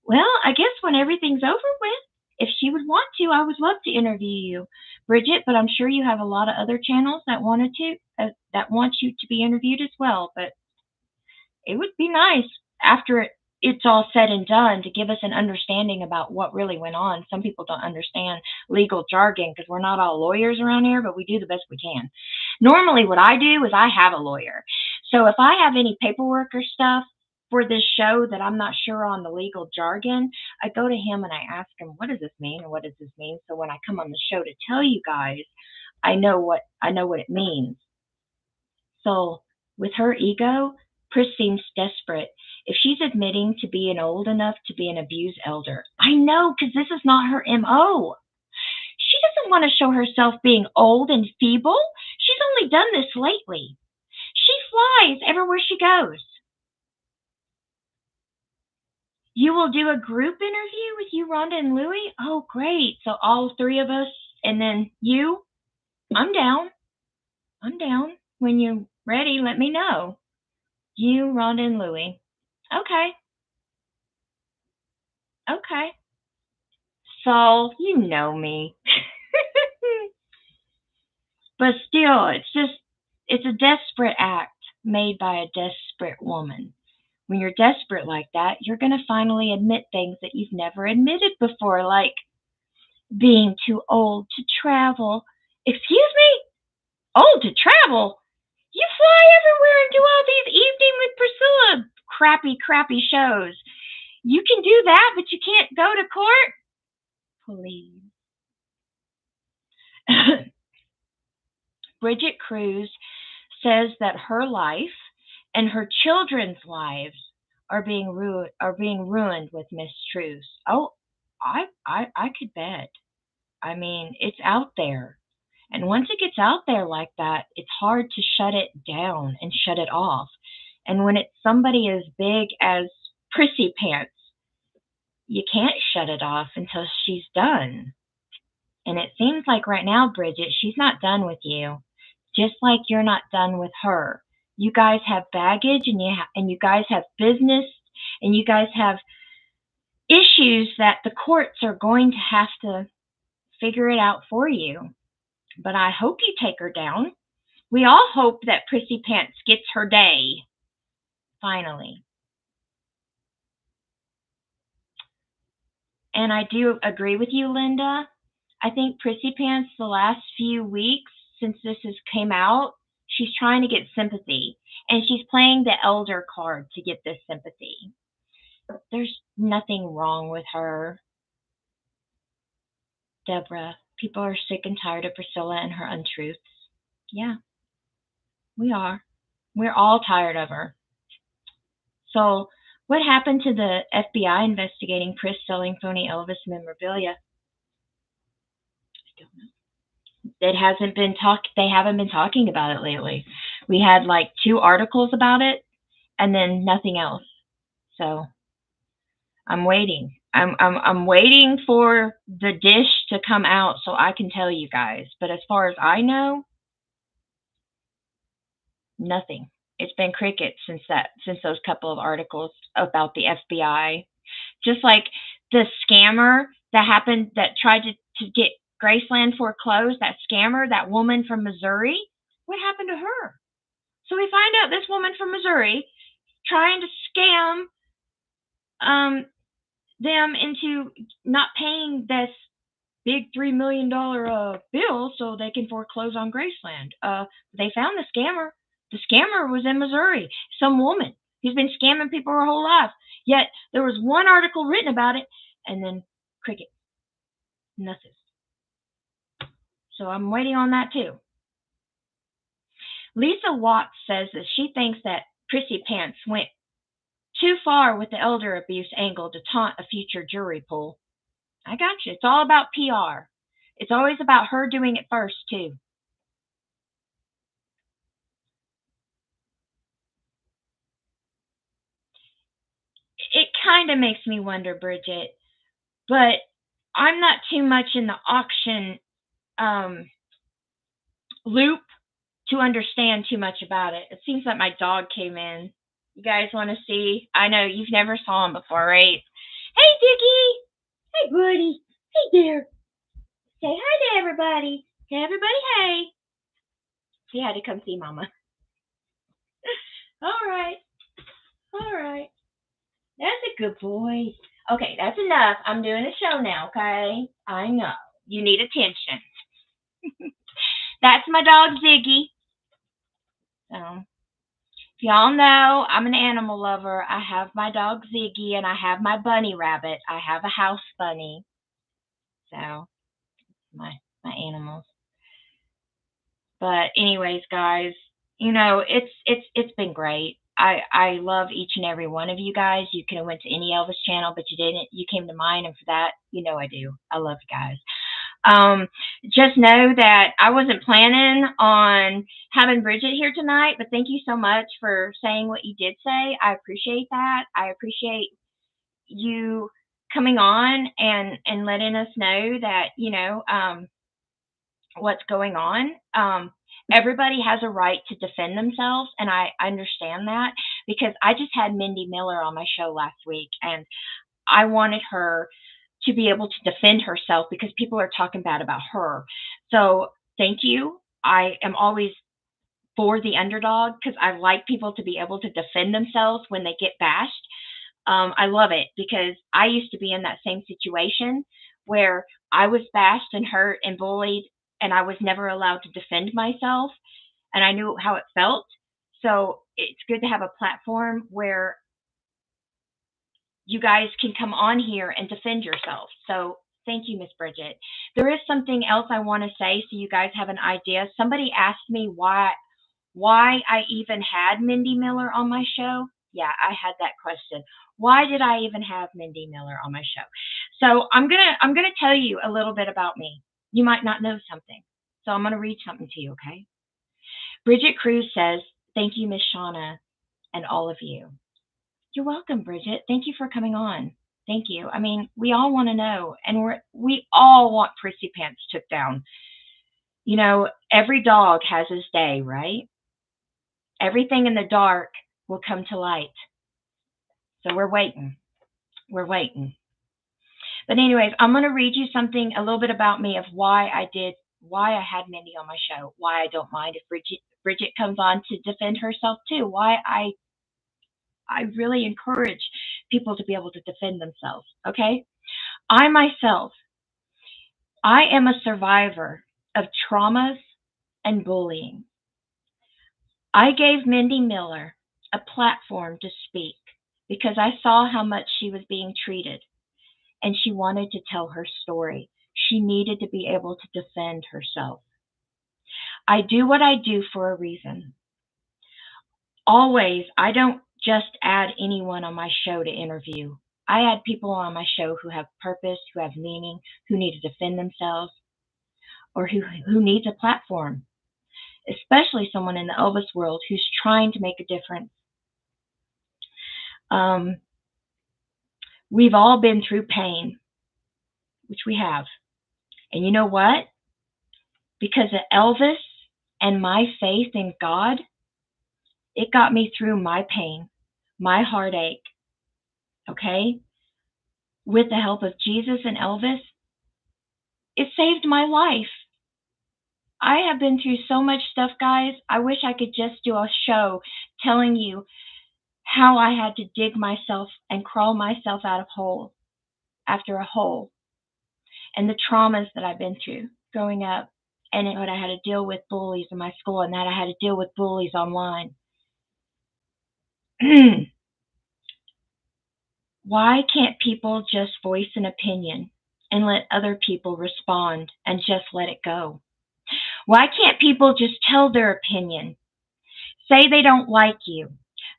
Speaker 1: Well, I guess when everything's over with, if she would want to, I would love to interview you, Bridget. But I'm sure you have a lot of other channels that that want you to be interviewed as well. But it would be nice after it's all said and done to give us an understanding about what really went on. Some people don't understand legal jargon because we're not all lawyers around here, but we do the best we can. Normally what I do is I have a lawyer. So if I have any paperwork or stuff for this show that I'm not sure on the legal jargon, I go to him and I ask him, what does this mean? And what does this mean? So when I come on the show to tell you guys, I know what it means. So with her ego, Pris seems desperate. If she's admitting to being old enough to be an abused elder, I know, because this is not her MO. She doesn't want to show herself being old and feeble. She's only done this lately. She flies everywhere she goes. You will do a group interview with you, Rhonda, and Louie? Oh, great. So all three of us, and then you? I'm down. I'm down. When you're ready, let me know. You, Rhonda, and Louie. Okay. Okay. So, you know me. But still, it's a desperate act made by a desperate woman. When you're desperate like that, you're going to finally admit things that you've never admitted before, like being too old to travel. Excuse me? Old to travel? You fly everywhere and do all these Evening with Priscilla crappy shows. You can do that, but you can't go to court? Please. Bridget Cruz says that her life and her children's lives are being ruined with mistruths. Oh, I could bet. I mean, it's out there. And once it gets out there like that, it's hard to shut it down and shut it off. And when it's somebody as big as Prissy Pants, you can't shut it off until she's done. And it seems like right now, Bridget, she's not done with you. Just like you're not done with her. You guys have baggage, and you guys have business, and you guys have issues that the courts are going to have to figure it out for you. But I hope you take her down. We all hope that Prissy Pants gets her day. Finally. And I do agree with you, Linda. I think Prissy Pants, the last few weeks since this has came out, she's trying to get sympathy. And she's playing the elder card to get this sympathy. There's nothing wrong with her. Deborah, people are sick and tired of Priscilla and her untruths. Yeah, we are. We're all tired of her. So, what happened to the FBI investigating Pris selling phony Elvis memorabilia? I don't know. It hasn't been they haven't been talking about it lately. We had like 2 articles about it and then nothing else. So I'm waiting. I'm waiting for the dish to come out so I can tell you guys. But as far as I know, nothing. It's been crickets since those couple of articles about the FBI. Just like the scammer that tried to get Graceland foreclosed, that scammer, that woman from Missouri, what happened to her? So we find out this woman from Missouri trying to scam them into not paying this big $3 million bill so they can foreclose on Graceland. They found the scammer. The scammer was in Missouri. Some woman who's been scamming people her whole life. Yet there was one article written about it, and then cricket, nothing. So I'm waiting on that too. Lisa Watts says that she thinks that Prissy Pants went too far with the elder abuse angle to taunt a future jury pool. I got you. It's all about PR. It's always about her doing it first, too. It kind of makes me wonder, Bridget, but I'm not too much in the auction um, loop to understand too much about it. It seems like my dog came in. You guys want to see? I know you've never saw him before, right? Hey, Dickie. Hey, buddy. Hey there. Say hi to everybody. Say everybody hey. He had to come see Mama. All right. All right. That's a good boy. Okay, that's enough. I'm doing a show now, okay? I know. You need attention. That's my dog, Ziggy. So, if y'all know, I'm an animal lover. I have my dog, Ziggy, and I have my bunny rabbit. I have a house bunny. So, my animals. But anyways, guys, it's been great. I love each and every one of you guys. You could have went to any Elvis channel, but you didn't. You came to mine, and for that, I do. I love you guys. Just know that I wasn't planning on having Bridget here tonight, but thank you so much for saying what you did say. I appreciate that. I appreciate you coming on and letting us know that, what's going on. Everybody has a right to defend themselves, and I understand that because I just had Mindy Miller on my show last week, and I wanted her to be able to defend herself because people are talking bad about her. So thank you. I am always for the underdog because I like people to be able to defend themselves when they get bashed. I love it because I used to be in that same situation where I was bashed and hurt and bullied, and I was never allowed to defend myself, and I knew how it felt. So it's good to have a platform where you guys can come on here and defend yourself. So thank you, Miss Bridget. There is something else I want to say so you guys have an idea. Somebody asked me why I even had Mindy Miller on my show. Yeah, I had that question. Why did I even have Mindy Miller on my show? So I'm gonna tell you a little bit about me. You might not know something. So I'm gonna read something to you, okay? Bridget Cruz says, "Thank you, Miss Shauna, and all of you." You're welcome, Bridget. Thank you for coming on. Thank you. I mean, we all want to know, and we all want Prissy Pants took down. Every dog has his day, right? Everything in the dark will come to light. So we're waiting. We're waiting. But anyways, I'm going to read you something, a little bit about me of why I had Mindy on my show, why I don't mind if Bridget comes on to defend herself too, why I really encourage people to be able to defend themselves. Okay? I myself, I am a survivor of traumas and bullying. I gave Mindy Miller a platform to speak because I saw how much she was being treated, and she wanted to tell her story. She needed to be able to defend herself. I do what I do for a reason. Always, I don't just add anyone on my show to interview. I add people on my show who have purpose, who have meaning, who need to defend themselves, or who needs a platform, especially someone in the Elvis world who's trying to make a difference. We've all been through pain, which we have. And you know what? Because of Elvis and my faith in God, it got me through my pain, my heartache, okay? With the help of Jesus and Elvis, it saved my life. I have been through so much stuff, guys. I wish I could just do a show telling you how I had to dig myself and crawl myself out of hole after a hole. and the traumas that I've been through growing up, and what I had to deal with bullies in my school, and that I had to deal with bullies online. Why can't people just voice an opinion and let other people respond and just let it go? Why can't people just tell their opinion, say they don't like you,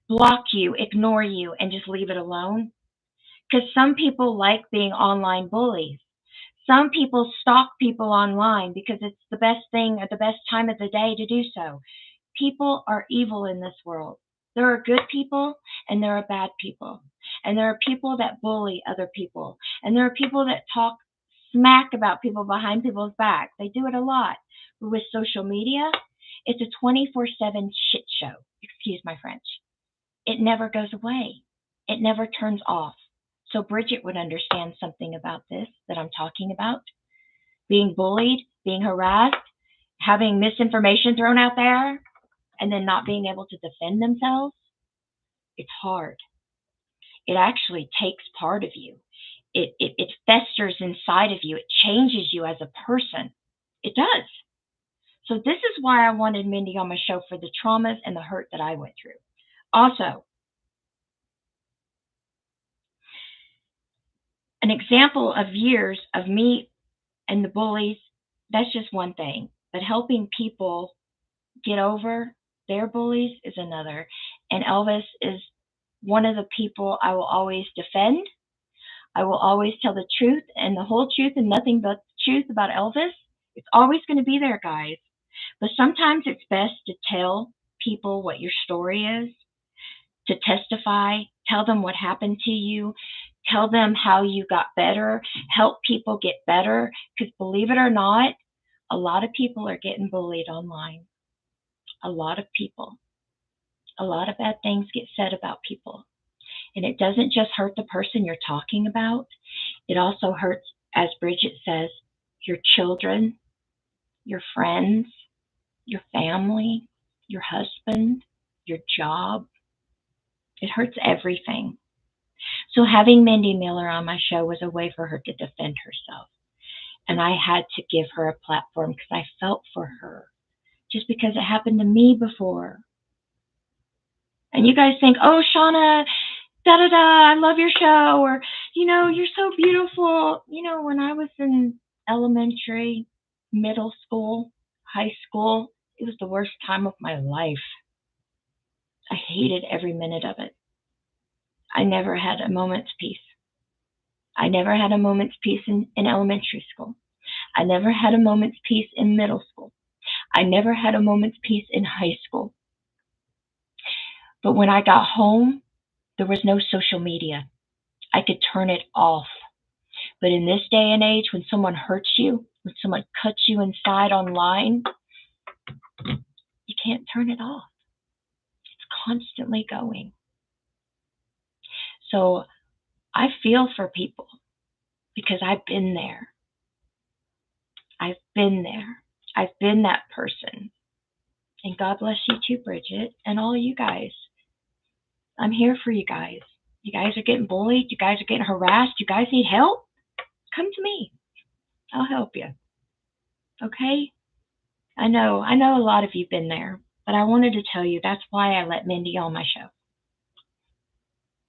Speaker 1: block you, ignore you, and just leave it alone? Because some people like being online bullies. Some people stalk people online because it's the best thing at the best time of the day to do so. People are evil in this world. There are good people and there are bad people. And there are people that bully other people. And there are people that talk smack about people behind people's back. They do it a lot. But with social media, it's a 24/7 shit show. Excuse my French. It never goes away. It never turns off. So Bridget would understand something about this that I'm talking about. Being bullied, being harassed, having misinformation thrown out there, and then not being able to defend themselves, it's hard. It actually takes part of you. It festers inside of you. It changes you as a person. It does. So this is why I wanted Mindy on my show, for the traumas and the hurt that I went through. Also, an example of years of me and the bullies, that's just one thing. But helping people get over their bullies is another. And Elvis is one of the people I will always defend. I will always tell the truth and the whole truth and nothing but the truth about Elvis. It's always going to be there, guys. But sometimes it's best to tell people what your story is, to testify, tell them what happened to you, tell them how you got better, help people get better. Because believe it or not, a lot of people are getting bullied online. A lot of people. A lot of bad things get said about people. And it doesn't just hurt the person you're talking about, it also hurts, as Bridget says, your children, your friends, your family, your husband, your job. It hurts everything. So having Mindy Miller on my show was a way for her to defend herself. And I had to give her a platform because I felt for her, just because it happened to me before. And you guys think, oh, Shauna, da da da, I love your show, or, you're so beautiful. When I was in elementary, middle school, high school, it was the worst time of my life. I hated every minute of it. I never had a moment's peace. I never had a moment's peace in elementary school. I never had a moment's peace in middle school. I never had a moment's peace in high school. But when I got home, there was no social media. I could turn it off. But in this day and age, when someone hurts you, when someone cuts you inside online, you can't turn it off. It's constantly going. So I feel for people because I've been there. I've been there. I've been that person. And God bless you too, Bridget, and all you guys. I'm here for you guys. You guys are getting bullied. You guys are getting harassed. You guys need help? Come to me. I'll help you. Okay? I know a lot of you've been there, but I wanted to tell you that's why I let Mindy on my show.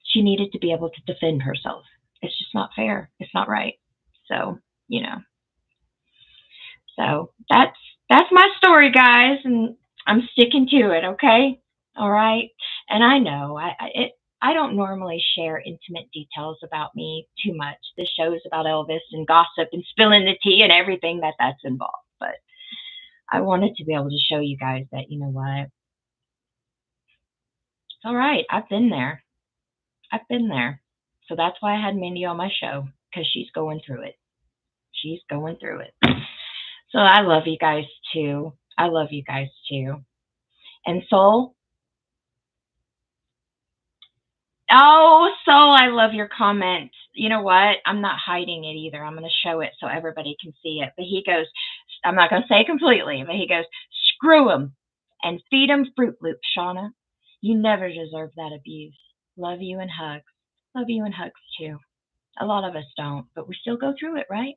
Speaker 1: She needed to be able to defend herself. It's just not fair. It's not right. So, So that's my story, guys, and I'm sticking to it, okay? All right? And I know I don't normally share intimate details about me too much. This show's about Elvis and gossip and spilling the tea and everything that's involved. But I wanted to be able to show you guys that, you know what? It's all right. I've been there. I've been there. So that's why I had Mindy on my show, because she's going through it. She's going through it. So I love you guys too. I love you guys too. And Soul, oh, Soul, I love your comment. You know what? I'm not hiding it either. I'm going to show it so everybody can see it. But he goes, I'm not going to say it completely, but he goes, screw him and feed him Fruit Loops, Shauna. You never deserve that abuse. Love you and hugs. Love you and hugs too. A lot of us don't, but we still go through it, right?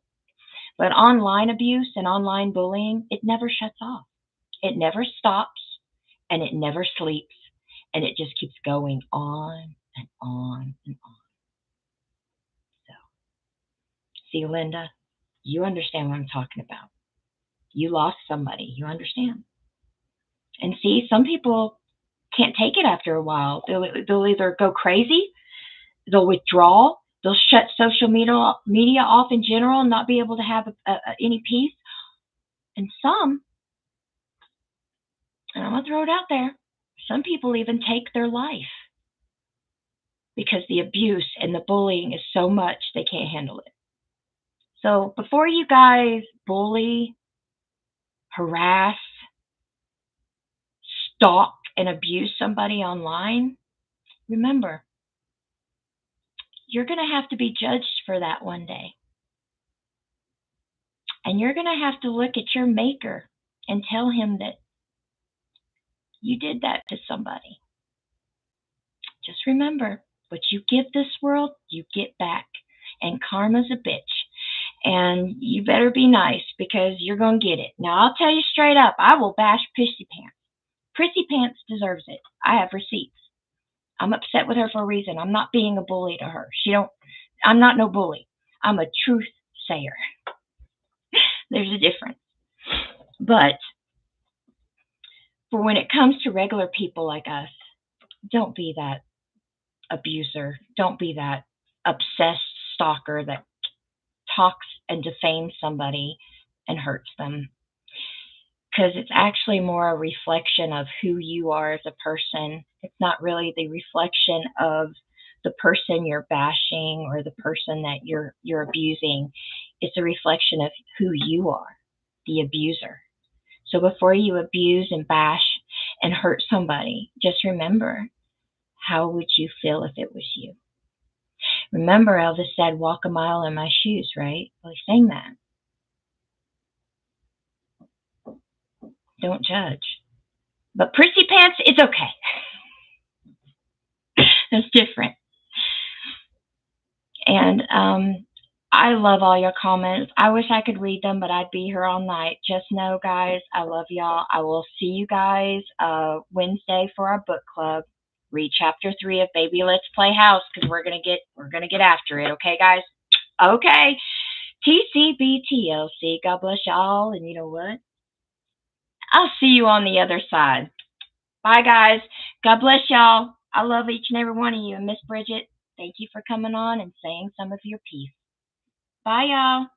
Speaker 1: But online abuse and online bullying, it never shuts off. It never stops and it never sleeps. And it just keeps going on and on and on. So, see, Linda, you understand what I'm talking about. You lost somebody. You understand. And see, some people can't take it after a while. They'll either go crazy, they'll withdraw, they'll shut social media off in general and not be able to have any peace. And some, and I'm going to throw it out there, some people even take their life because the abuse and the bullying is so much they can't handle it. So before you guys bully, harass, stalk, and abuse somebody online, remember, you're going to have to be judged for that one day. And you're going to have to look at your maker and tell him that you did that to somebody. Just remember, what you give this world, you get back. And karma's a bitch. And you better be nice because you're going to get it. Now, I'll tell you straight up, I will bash Prissy Pants. Prissy Pants deserves it. I have receipts. I'm upset with her for a reason. I'm not being a bully to her. I'm not no bully. I'm a truth sayer. There's a difference. But for when it comes to regular people like us, don't be that abuser. Don't be that obsessed stalker that talks and defames somebody and hurts them. Because it's actually more a reflection of who you are as a person. It's not really the reflection of the person you're bashing or the person that you're abusing. It's a reflection of who you are, the abuser. So before you abuse and bash and hurt somebody, just remember, how would you feel if it was you? Remember, Elvis said, walk a mile in my shoes, right? Well, he sang that. Don't judge. But Prissy Pants, it's okay. That's different. And I love all your comments. I wish I could read them, but I'd be here all night. Just know, guys, I love y'all. I will see you guys Wednesday for our book club. Read chapter 3 of Baby Let's Play House because we're gonna get after it. Okay, guys? Okay. TCBTLC. God bless y'all. And you know what? I'll see you on the other side. Bye, guys. God bless y'all. I love each and every one of you. And Miss Bridget, thank you for coming on and saying some of your piece. Bye, y'all.